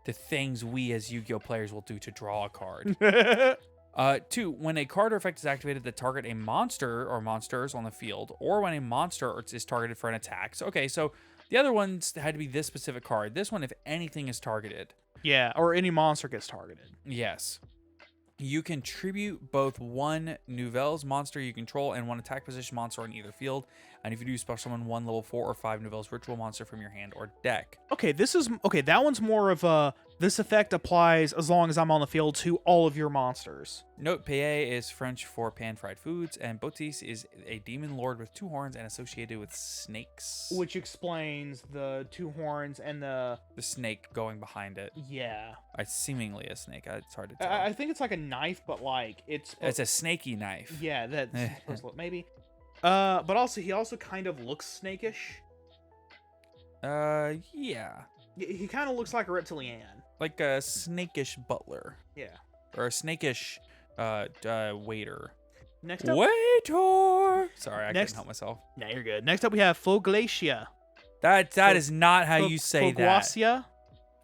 The things we as Yu-Gi-Oh! Players will do to draw a card. 2, when a card or effect is activated that target a monster or monsters on the field, or when a monster is targeted for an attack. So, okay, so the other ones had to be this specific card. This one, if anything is targeted. Yeah, or any monster gets targeted. Yes. You can tribute both 1 Nouvelles monster you control and 1 attack position monster on either field. And if you do special summon 1 level 4 or 5 Nouvelles ritual monster from your hand or deck. Okay, that one's more of a, this effect applies as long as I'm on the field to all of your monsters. Note, Paye is French for pan-fried foods, and Botis is a demon lord with 2 horns and associated with snakes. Which explains the 2 horns and the snake going behind it. Yeah. It's seemingly a snake. It's hard to tell. I think it's like a knife, but like it's a snaky knife. Yeah, that's supposed to look, maybe. But also he also kind of looks snakish. Yeah. He kind of looks like a reptilian. Like a snakish butler. Yeah. Or a snakish waiter. Next up, waiter. Sorry, I couldn't help myself. No, you're good. Next up, we have Foglacia. That is not how you say Foglacia? that.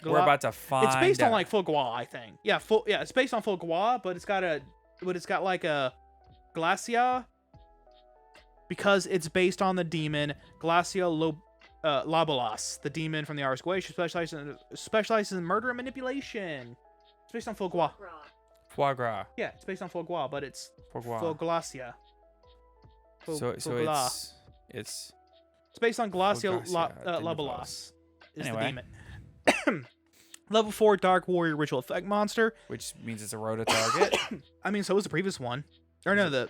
We're about to find. It's based on like Fogua, I think. Yeah, it's based on Fogua, but it's got like a Glacia because it's based on the demon Glacia Labolas, the demon from the Ars Goetia, specializes in murder and manipulation. It's based on Fogua. Foie gras. Yeah, it's based on Fogua, but it's Foglacia. So it's based on Glacia Labolas. Is the demon. Level 4 Dark Warrior Ritual Effect Monster, which means it's a Rhoda target. I mean, so was the previous one. Or no, the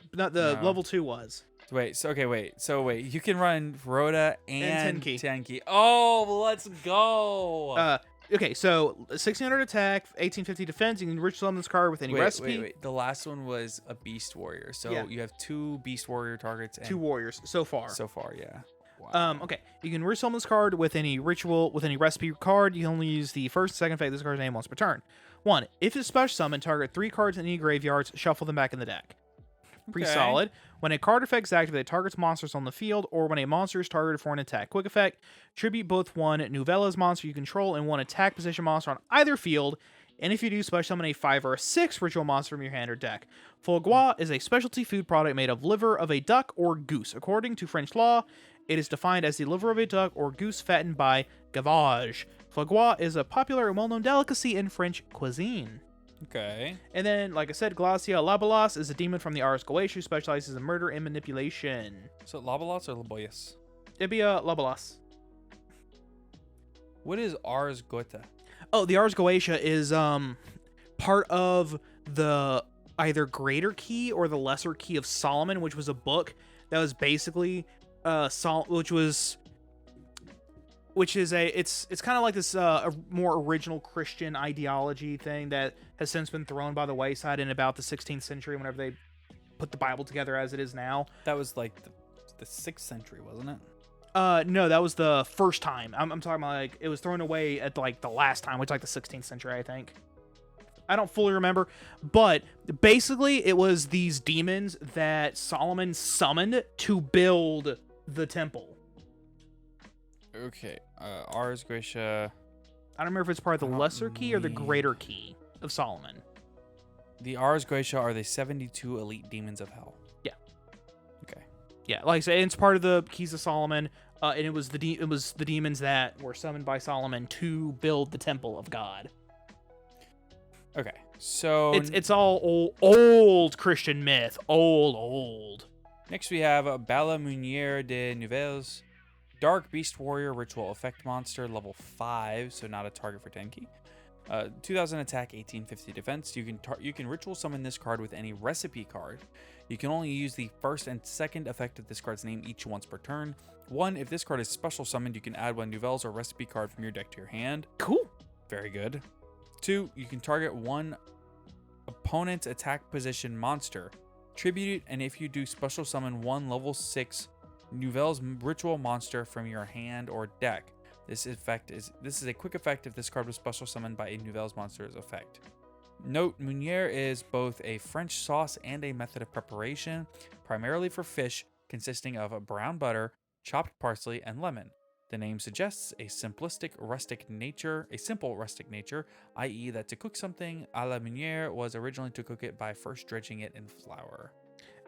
level 2 was. Wait, you can run Rhoda and Tenki. Tenki. Oh, let's go. Okay, so 1600 attack, 1850 defense. You can ritual summon this card with any recipe. Wait. The last one was a Beast Warrior. So you have 2 Beast Warrior targets. And 2 warriors so far. Yeah. Wow. Okay, you can ritual summon this card with any recipe card. You can only use the first and second phase of this card's name once per turn. 1, if it's special summon, target 3 cards in any graveyards, shuffle them back in the deck. Pretty solid. When a card effect is activated, targets monsters on the field, or when a monster is targeted for an attack. Quick effect, tribute both 1 Nouvellas monster you control and 1 attack position monster on either field. And if you do, special summon a 5 or a 6 ritual monster from your hand or deck. Foie gras is a specialty food product made of liver of a duck or goose. According to French law, it is defined as the liver of a duck or goose fattened by gavage. Foie gras is a popular and well-known delicacy in French cuisine. Okay. And then, like I said, Glacia Labalas is a demon from the Ars Goetia who specializes in murder and manipulation. So Labalas or Laboyas? It'd be a Labalas. What is Ars Goetia? Oh, the Ars Goetia is part of the either Greater Key or the Lesser Key of Solomon, which was a book that was basically which is it's kind of like this a more original Christian ideology thing that has since been thrown by the wayside in about the 16th century whenever they put the Bible together as it is now. That was like the 6th century, wasn't it? No, that was the first time. I'm talking about like it was thrown away at like the last time, which like the 16th century, I think. I don't fully remember, but basically it was these demons that Solomon summoned to build the temple. Okay, Ars Goetia. I don't remember if it's part of the I don't Lesser Key or the need- Greater Key of Solomon. The Ars Goetia are the 72 elite demons of hell. Yeah. Okay. Yeah, like I said, it's part of the Keys of Solomon, and it was the demons that were summoned by Solomon to build the temple of God. Okay. So It's all old Christian myth, old. next we have Bala Munier de Nouvelles. Dark Beast Warrior Ritual Effect Monster, level 5, so not a target for Tenki. 2000 attack, 1850 defense. You can ritual summon this card with any recipe card. You can only use the first and second effect of this card's name each once per turn. 1, if this card is special summoned, you can add one Nouvelles or recipe card from your deck to your hand. Cool. Very good. 2, you can target one opponent's attack position monster, tribute it, and if you do, special summon one level 6 Nouvelles ritual monster from your hand or deck. This is a quick effect if this card was special summoned by a Nouvelles monster's effect. Note, Meunier is both a French sauce and a method of preparation, primarily for fish, consisting of brown butter, chopped parsley, and lemon. The name suggests a simple rustic nature, i.e. that to cook something a la Meunier was originally to cook it by first dredging it in flour.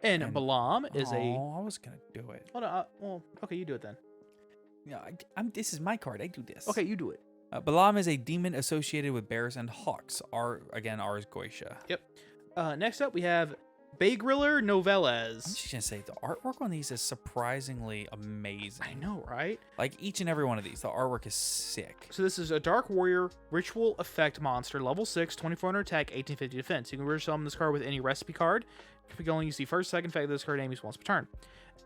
And Balaam is I was gonna do it. Hold on. Well, okay, you do it then. Yeah, this is my card. I do this. Okay, you do it. Balaam is a demon associated with bears and hawks. Ars Goetia. Yep. Next up, we have Begriller Novelles. I'm just gonna say the artwork on these is surprisingly amazing. I know, right? Like each and every one of these, the artwork is sick. So this is a Dark Warrior Ritual Effect Monster, level 6, 2400 attack, 1850 defense. You can ritual summon this card with any recipe card. You can only use the first, second effect of this card name used once per turn.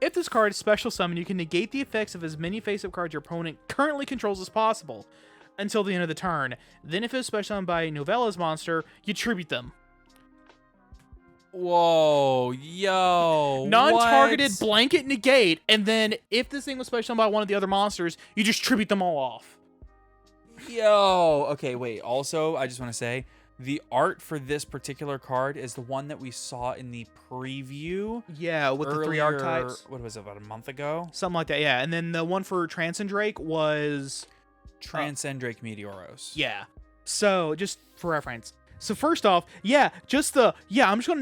If this card is special summon, you can negate the effects of as many face-up cards your opponent currently controls as possible until the end of the turn. Then if it's special summoned by a Novellas monster, you tribute them. Whoa, yo. Non-targeted what? blanket negate, and then if this thing was special summoned by one of the other monsters, you just tribute them all off. Yo. Okay, wait. Also, I just want to say, the art for this particular card is the one that we saw in the preview. Yeah, with the 3 archetypes. What was it, about a month ago? Something like that, yeah. And then the one for Transcendrake was... Transcendrake Meteoros. Yeah. So, just for reference. So, first off, I'm just going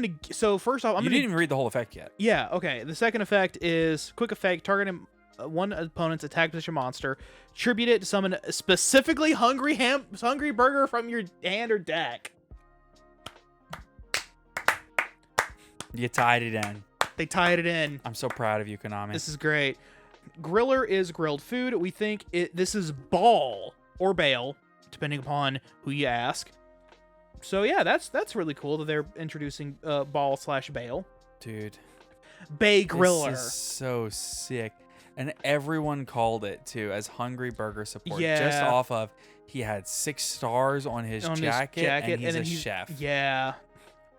to... So, first off, You didn't even read the whole effect yet. Yeah, okay. The second effect is quick effect, targeting one opponent's attack position monster. Tribute it to summon specifically Hungry Burger from your hand or deck. You tied it in. They tied it in. I'm so proud of you, Konami. This is great. Griller is grilled food. We think this is ball or bale, depending upon who you ask. So yeah, that's really cool that they're introducing ball/bale. Dude. Bay Griller. This is so sick. And everyone called it too as Hungry Burger support. Yeah. Just off of he had 6 stars on his jacket, and he's a chef. Yeah.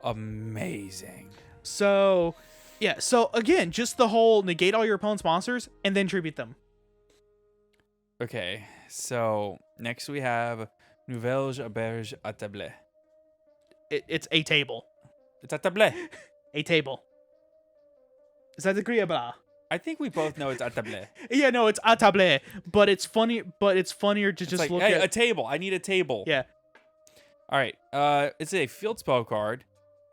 Amazing. So, yeah. So again, just the whole negate all your opponent's monsters and then tribute them. Okay, so next we have Nouvelles Auberge à table. It's a table. It's à table. A table. Is that agreeable? I think we both know it's à table. Yeah, no, it's à table, but it's funny. But it's funnier to just It's like, look hey, at a table. I need a table. Yeah. All right. It's a field spell card.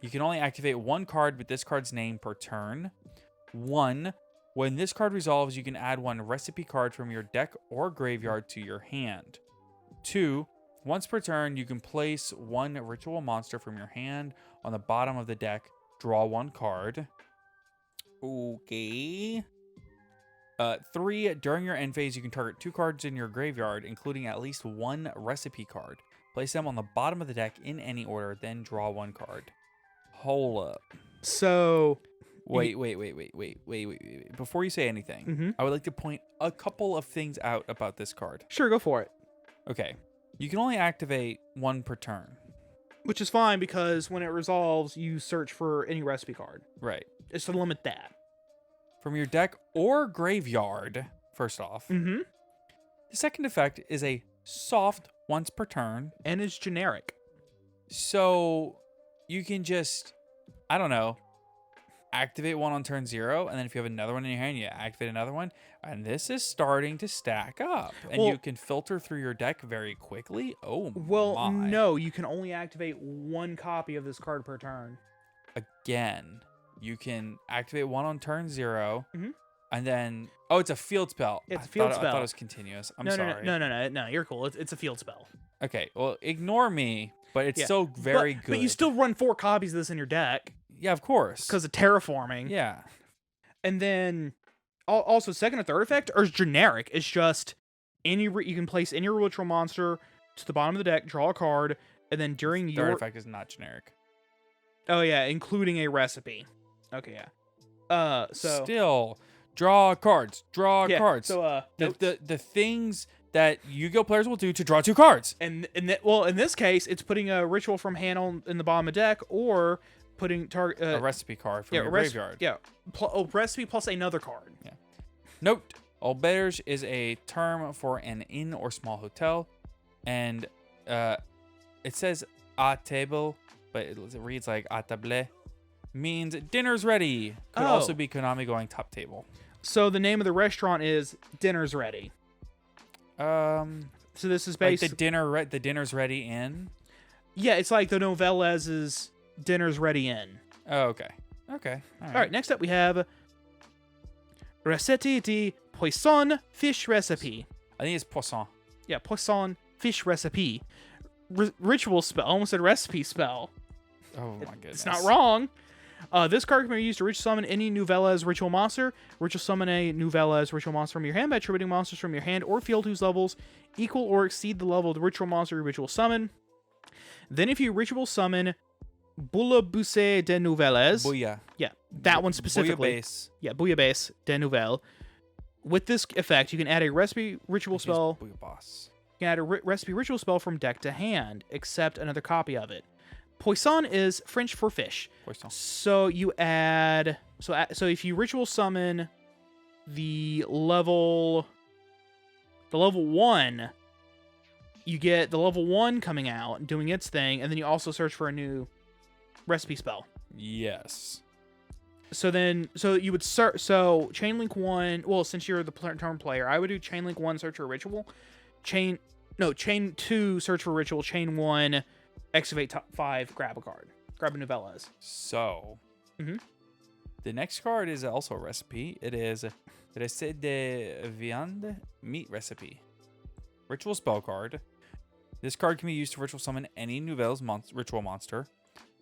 You can only activate one card with this card's name per turn. 1. When this card resolves, you can add one recipe card from your deck or graveyard to your hand. 2. Once per turn, you can place one ritual monster from your hand on the bottom of the deck. Draw one card. Okay. 3. During your end phase, you can target 2 cards in your graveyard, including at least one recipe card. Place them on the bottom of the deck in any order, then draw one card. Hold up. So Wait. Before you say anything, I would like to point a couple of things out about this card. sure, go for it. Okay. You can only activate one per turn. Which is fine because when it resolves, you search for any recipe card. Right. It's to limit that. From your deck or graveyard, first off. Mm-hmm. The second effect is a soft once per turn. And it's generic. So you can just, I don't know, activate one on turn 0, and then if you have another one in your hand, you activate another one, and this is starting to stack up, and Well, you can filter through your deck very quickly. Oh, Well, my. no, you can only activate one copy of this card per turn. Again, you can activate one on turn 0, Mhm. and then it's a field spell. It's I a field thought, I spell. thought it was continuous. I'm No, sorry. no, you're cool. It's a field spell. Okay, well, ignore me, but it's Yeah, still very good. But you still run 4 copies of this in your deck yeah, of course. because of terraforming. Yeah. And then also second and third effect are generic. It's just you can place any ritual monster to the bottom of the deck, draw a card, and then during Third your effect is not generic. oh yeah, including a recipe. Okay, yeah. So Still, draw cards. Draw yeah, cards. So the things that Yu-Gi-Oh players will do to draw 2 cards. and in this case, it's putting a ritual from hand in the bottom of the deck, or putting target A recipe card from your graveyard. Yeah, recipe plus another card. Note: auberge is a term for an inn or small hotel, and it says à table, but it reads like à table. Means dinner's ready. Could also be Konami going top table. So the name of the restaurant is Dinner's Ready. So this is Like based. the dinner's ready in. Yeah, it's like the Novelles's Dinner's Ready In. Oh, okay. Okay. All right, next up we have Recette de Poisson Fish Recipe. I think it's poisson. Yeah, Poisson Fish Recipe. Ritual spell. Almost said recipe spell. Oh my goodness. It's not wrong. This card can be used to ritual summon any Novellas ritual monster. Ritual summon a Novellas ritual monster from your hand by attributing monsters from your hand or field whose levels equal or exceed the level of the ritual monster you ritual summon. Then if you ritual summon Bouillabaisse de Nouvelles. Booyah. Yeah, that one specifically. Bouillabaisse. Yeah, Bouillabaisse de Nouvelles. With this effect, you can add a recipe ritual spell. Bouillabaisse. You can add a recipe ritual spell from deck to hand, except another copy of it. Poisson is French for fish. Poisson. So you add so if you ritual summon the level 1, you get the level 1 coming out and doing its thing, and then you also search for a new recipe spell. Yes. So you would search. So Chainlink 1. Well, since you're the turn player, I would do Chainlink 1, search for ritual. Chain 2, search for ritual. Chain 1, excavate top 5, grab a card. Grab a Novellas. So, the next card is also a recipe. It is Recette de Viande meat recipe. Ritual spell card. This card can be used to ritual summon any Nouvelle's ritual monster.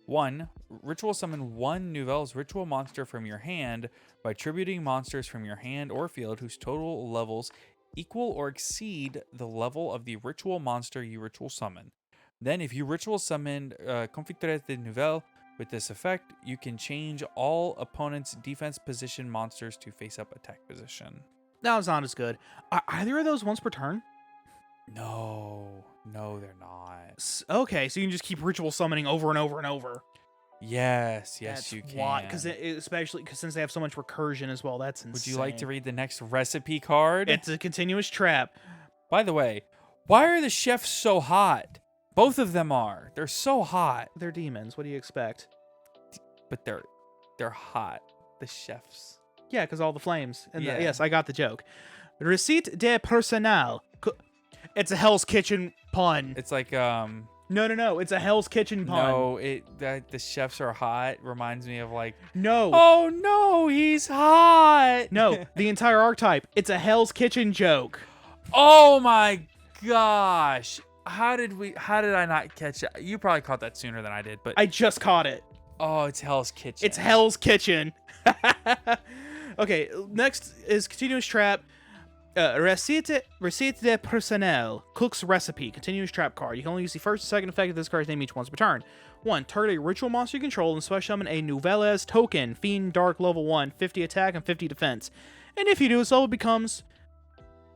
1. Ritual summon one Nouvelle's ritual monster from your hand by attributing monsters from your hand or field whose total levels equal or exceed the level of the ritual monster you ritual summon. Then, if you ritual summoned Confiteres de Nouvelle with this effect, you can change all opponents' defense position monsters to face-up attack position. That was not as good. Are either of those once per turn? No, they're not. Okay, so you can just keep ritual summoning over and over and over. Yes, That's you can. why, especially since they have so much recursion as well. That's insane. Would you like to read the next recipe card? It's a continuous trap. By the way, why are the chefs so hot? Both of them are. They're so hot. They're demons. What do you expect? But they're hot. The chefs. Yeah, because all the flames. And Yeah. yes, I got the joke. Recette de personnel. It's a Hell's Kitchen pun. It's like No. It's a Hell's Kitchen pun. No, the chefs are hot reminds me of like. No. Oh no, he's hot. No, the entire archetype. It's a Hell's Kitchen joke. Oh my gosh. How did I not catch it? You probably caught that sooner than I did, but I just caught it. oh, it's Hell's Kitchen. It's Hell's Kitchen. Okay, next is Continuous Trap. Recette de personnel. Cook's Recipe. Continuous Trap card. You can only use the first and second effect of this card's name each once per turn. 1. Target a ritual monster you control and special summon a Nouvelles token. Fiend Dark level 1. 50 attack and 50 defense. And if you do, this level becomes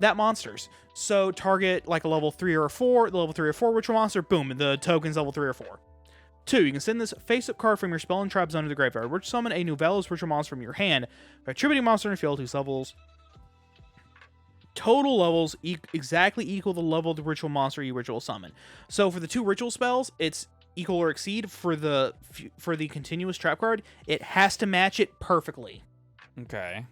that monster's. So target like a level 3 or a 4. The level 3 or 4 ritual monster. Boom. The token's level 3 or 4. 2. You can send this face-up card from your spell and trap zone to the graveyard, which summon a Nouvelles ritual monster from your hand by attributing monster in the field whose levels total levels exactly equal the level of the ritual monster you ritual summon. So for the 2 ritual spells, it's equal or exceed. For the continuous trap card, it has to match it perfectly. Okay.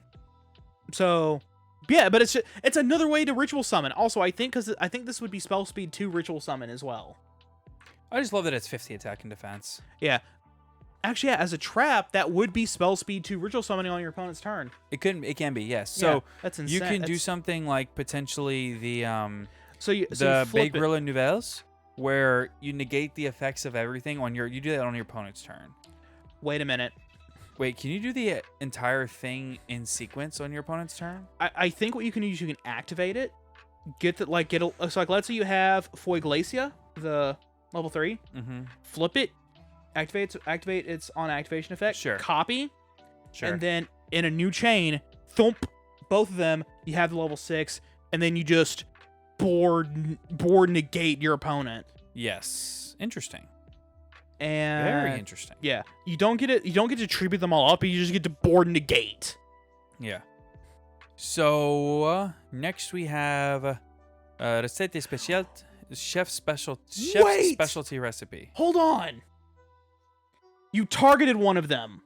So yeah, but it's another way to ritual summon. Also, I think this would be spell speed 2 ritual summon as well. I just love that it's 50 attack and defense. Yeah. Actually, yeah, as a trap, that would be spell speed 2 ritual summoning on your opponent's turn. It can be, yes. Yeah, So that's insane. you can do something like potentially the you Big flip it. Gorilla Nouvelles, where you negate the effects of everything on you do that on your opponent's turn. Wait a minute. Wait, can you do the entire thing in sequence on your opponent's turn? I think what you can do is you can activate it. So like let's say you have Foy Glacia, the level 3. Mm-hmm. Flip it. Activate its on activation effect. Sure. Copy. Sure. And then in a new chain, thump both of them. You have the level 6, and then you just board negate your opponent. Yes. Interesting. And Very interesting. Yeah, you don't get to tribute them all up. You just get to board negate. Yeah. So next we have recette spéciale, chef's specialty recipe. Hold on. You targeted one of them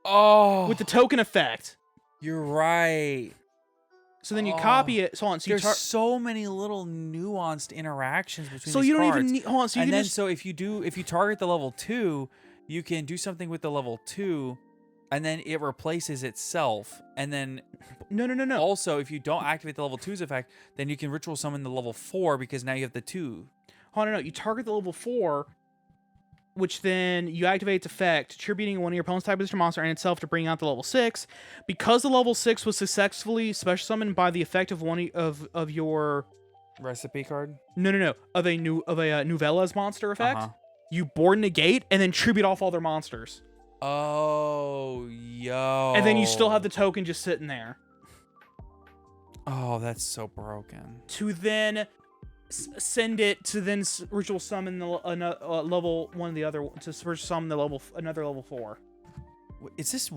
Oh, with the token effect. you're right. So then you copy it. So There's so many little nuanced interactions between. So these you don't cards. even need. Hold on. So you And can then just. so if you target the level 2, you can do something with the level 2, and then it replaces itself. And then No. also if you don't activate the level 2's effect, then you can ritual summon the level 4 because now you have the 2. Hold on. No. You target the level 4, which then you activate its effect, attributing one of your opponent's type position monster and itself to bring out the level 6. Because the level 6 was successfully special summoned by the effect of one of your Recipe card. no of a Novellas monster effect, Uh-huh. you board negate and then tribute off all their monsters, Oh, yo. and then you still have the token just sitting there Oh, that's so broken. to then send it to then ritual summon the level one of the other to ritual summon the another level 4. Is this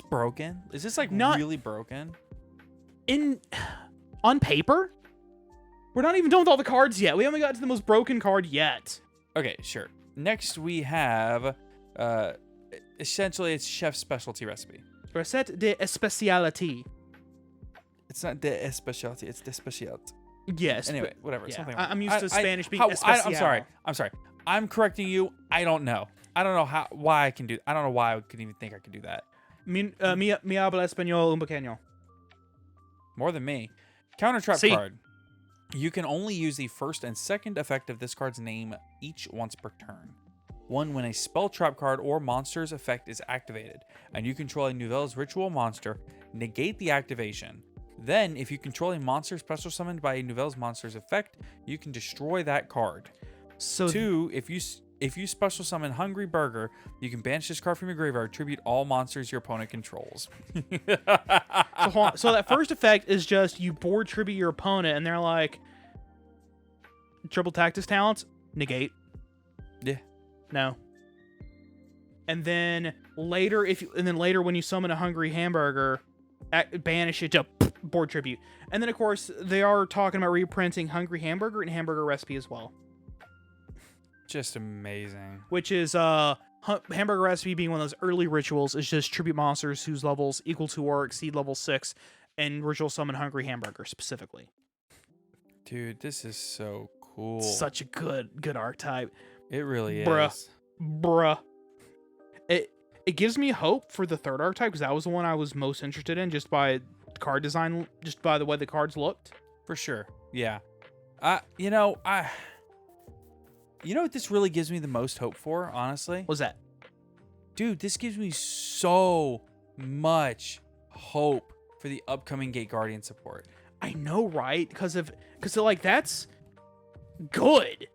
broken? Is this like Not- really broken? On paper. We're not even done with all the cards yet. We haven't got to the most broken card yet. Okay, sure. Next we have essentially it's chef's specialty recipe. Recette de spécialité. It's not de specialty, it's de specialty. Yes. Anyway, whatever. Yeah, Something. I'm used to Spanish being I'm especial. sorry. I'm correcting you. I don't know. I don't know why I can do. I don't know why I could even think I could do that. Mi habla español un pequeño. More than me. Counter trap See? card. You can only use the first and second effect of this card's name each once per turn. 1. When a spell trap card or monster's effect is activated, and you control a Nouvelles ritual monster, negate the activation. Then, if you control a monster special summoned by a Nouvelles monster's effect, you can destroy that card. So 2. If you special summon Hungry Burger, you can banish this card from your graveyard, tribute all monsters your opponent controls. so that first effect is just you board tribute your opponent, and they're like, triple tactics talents, negate. Yeah. No. And then later, when you summon a Hungry Hamburger, banish it to board tribute. And then of course they are talking about reprinting Hungry Hamburger and Hamburger Recipe as well. Just amazing. Which is Hamburger Recipe being one of those early rituals is just tribute monsters whose levels equal to or exceed level cool. Such a good archetype. It really is. Bruh. It gives me hope for the third archetype because that was the one I was most interested in just by card design, just by the way the cards looked. For sure. Yeah. You know what this really gives me the most hope for, honestly? What's that? Dude, this gives me so much hope for the upcoming Gate Guardian support. I know, right? Because like that's good.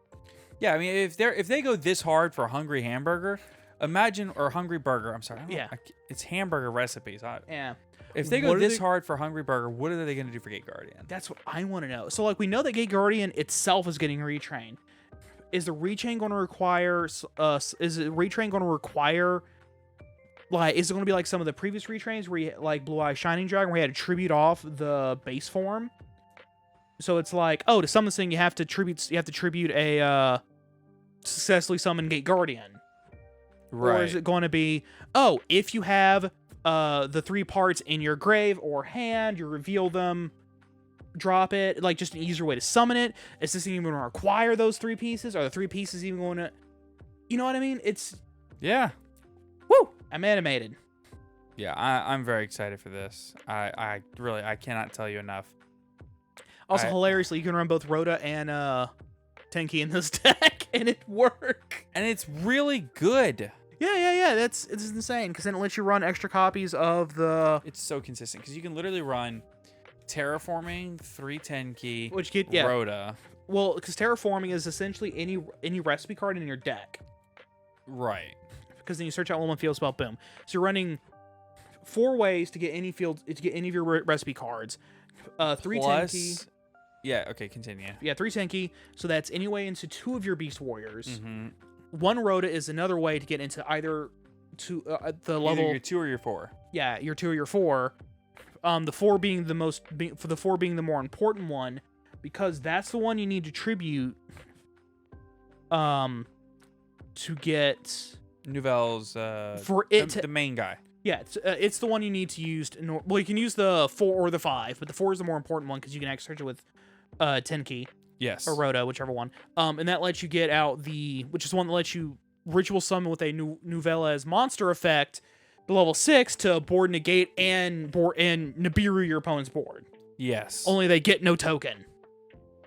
Yeah, I mean, if they go this hard for Hungry Hamburger, imagine, or Hungry Burger, I'm sorry. Yeah. It's hamburger recipes. Yeah. If they go this hard for Hungry Burger, what are they going to do for Gate Guardian? That's what I want to know. So, like, we know that Gate Guardian itself is getting retrained. Is the retrain going to require? Is the retrain going to require? Like, is it going to be like some of the previous retrains where you like Blue Eye Shining Dragon, where you had to tribute off the base form? So it's like, oh, to summon this thing, you have to tribute a successfully summoned Gate Guardian. Right. Or is it going to be, oh, if you have the 3 parts in your grave or hand, you reveal them, drop it, like just an easier way to summon it? Is this even going to require those 3 pieces? Are the 3 pieces even going to, you know what I mean? It's, yeah. woo, I'm animated. Yeah, I'm very excited for this. I cannot tell you enough. Also, hilariously, you can run both Rhoda and Tenki in this deck, and it work. And it's really good. Yeah. It's insane because then it lets you run extra copies of the. It's so consistent because you can literally run Terraforming, 3 Tenki, Which get Rhoda. Well, because Terraforming is essentially any recipe card in your deck. Right. Because then you search out one field spell, boom. So you're running 4 ways to get any of your recipe cards. 3 Tenki. Yeah, okay, continue. Yeah, 3 Tenki. So that's any way into 2 of your Beast Warriors. Mm-hmm. 1 Rhoda is another way to get into either the level. Either your 2 or your 4. Yeah, your 2 or your 4. The 4 being the more important one, because that's the one you need to tribute. To get Nouvelle's for it the main guy. Yeah, it's the one you need to use. Well, you can use the 4 or the 5, but the 4 is the more important one because you can actually search it with Tenki. Yes. Or Rhoda, whichever one. And that lets you get out which is one that lets you ritual summon with a Nouvelle's monster effect, the level 6 to board negate and Nibiru your opponent's board. Yes. Only they get no token.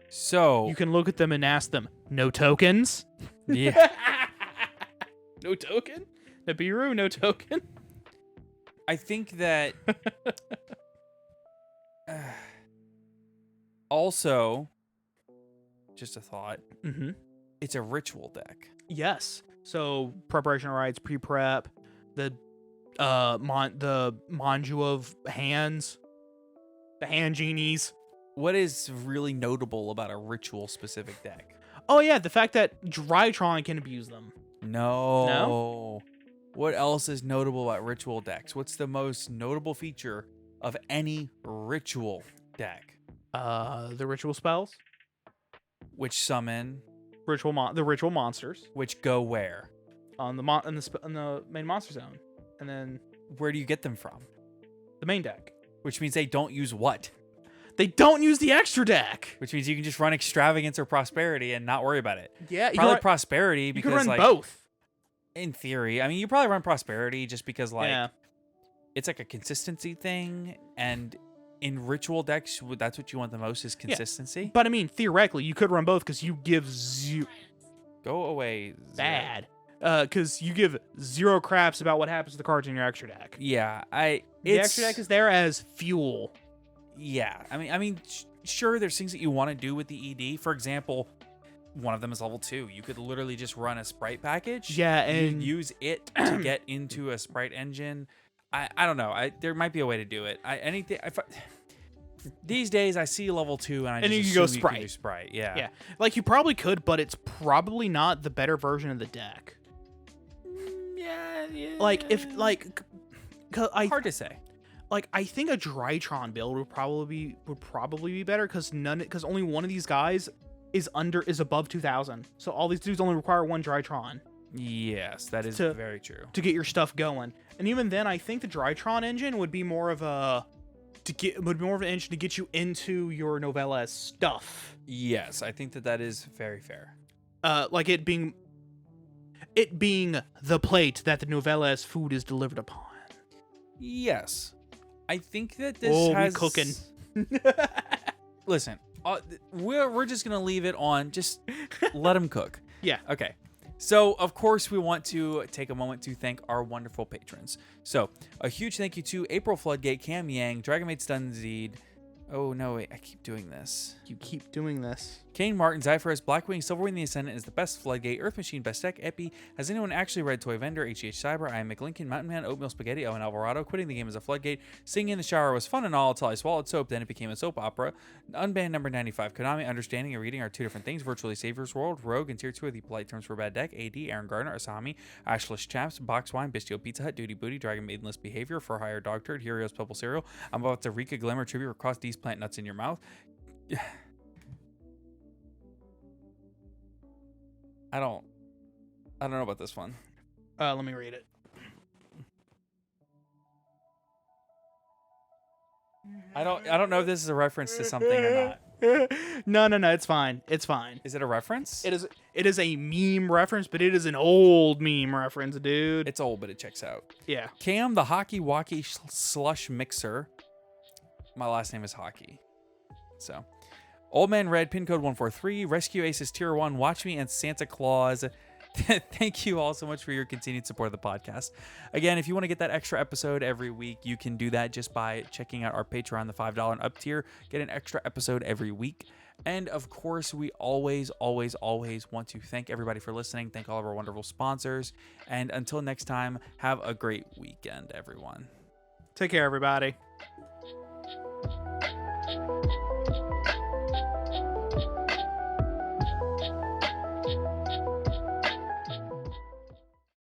So You can look at them and ask them, no tokens? Yeah. No token? Nibiru, no token? I think that also, just a thought, it's a ritual deck. Yes. So preparation rites, pre-prep, the Manju of hands, the hand genies. What is really notable about a ritual specific deck? Oh yeah, the fact that Drytron can abuse them. No. What else is notable about ritual decks? What's the most notable feature of any ritual deck? The ritual spells, Which summon, the ritual monsters which go where? on the main monster zone, and then Where do you get them from? the main deck. Which means they don't use what? They don't use the extra deck. Which means you can just run Extravagance or Prosperity and not worry about it. Yeah, Probably Prosperity you because can run like both. in theory, I mean, you probably run Prosperity just because like Yeah. it's like a consistency thing, and in ritual decks, that's what you want the most is consistency. But I mean, theoretically, you could run both because you give Go away. Zero. bad. Because you give 0 craps about what happens to the cards in your extra deck. Yeah, The extra deck is there as fuel. Yeah, I mean, sure, there's things that you want to do with the ED. For example, one of them is level 2. You could literally just run a sprite package. Yeah, and use it to get into a sprite engine. I don't know. There might be a way to do it. These days I see level 2 and I just you assume go you sprite. can do sprite. Yeah. Yeah, like you probably could, but it's probably not the better version of the deck. Yeah. Like if like, hard to say. Like I think a Drytron build would probably be better because only one of these guys is above 2,000. So all these dudes only require 1 Drytron. Yes, that is very true. To get your stuff going. And even then, I think the Drytron engine would be more of a would be more of an engine to get you into your novellas stuff. Yes, I think that is very fair. Like it being the plate that the novellas food is delivered upon. Yes, I think that this we cooking. Listen, we're just gonna leave it on. Just let them cook. Yeah. Okay. So, of course, we want to take a moment to thank our wonderful patrons. So, a huge thank you to April Floodgate, Cam Yang, Dragonmaid Stunzeed. Oh, no, wait, I keep doing this. You keep doing this. Kane Martin, Zyphorus, Blackwing, Silverwing the Ascendant is the best Floodgate, Earth Machine, Best Deck, Epi. Has anyone actually read Toy Vendor, HGH Cyber, I am McLincoln, Mountain Man, Oatmeal Spaghetti, Owen Alvarado, quitting the game as a Floodgate, singing in the shower was fun and all until I swallowed soap, then it became a soap opera. Unbanned number 95, Konami, understanding and reading are two different things, Virtually Savior's World, Rogue, and Tier 2 are the polite terms for bad deck, AD, Aaron Gardner, Asami, Ashlish Chaps, Boxwine, Bistio Pizza Hut, Duty Booty, Dragon Maidenless Behavior, For Hire Dog Turd, Helios Pebble Cereal, I'm about to Rika Glimmer Tribute across these plant nuts in your mouth. I don't know about this one. Let me read it. I don't know if this is a reference to something or not. No, it's fine. It's fine. Is it a reference? It is a meme reference, but it is an old meme reference, dude. It's old, but it checks out. Yeah. Cam the Hockey Walkie Slush Mixer. My last name is Hockey. So, Old Man Red, pin code 143, Rescue Aces Tier 1, Watch Me, and Santa Claus. Thank you all so much for your continued support of the podcast. Again, if you want to get that extra episode every week, you can do that just by checking out our Patreon, the $5 and up tier. Get an extra episode every week. And of course, we always want to thank everybody for listening. Thank all of our wonderful sponsors. And until next time, have a great weekend, everyone. Take care, everybody.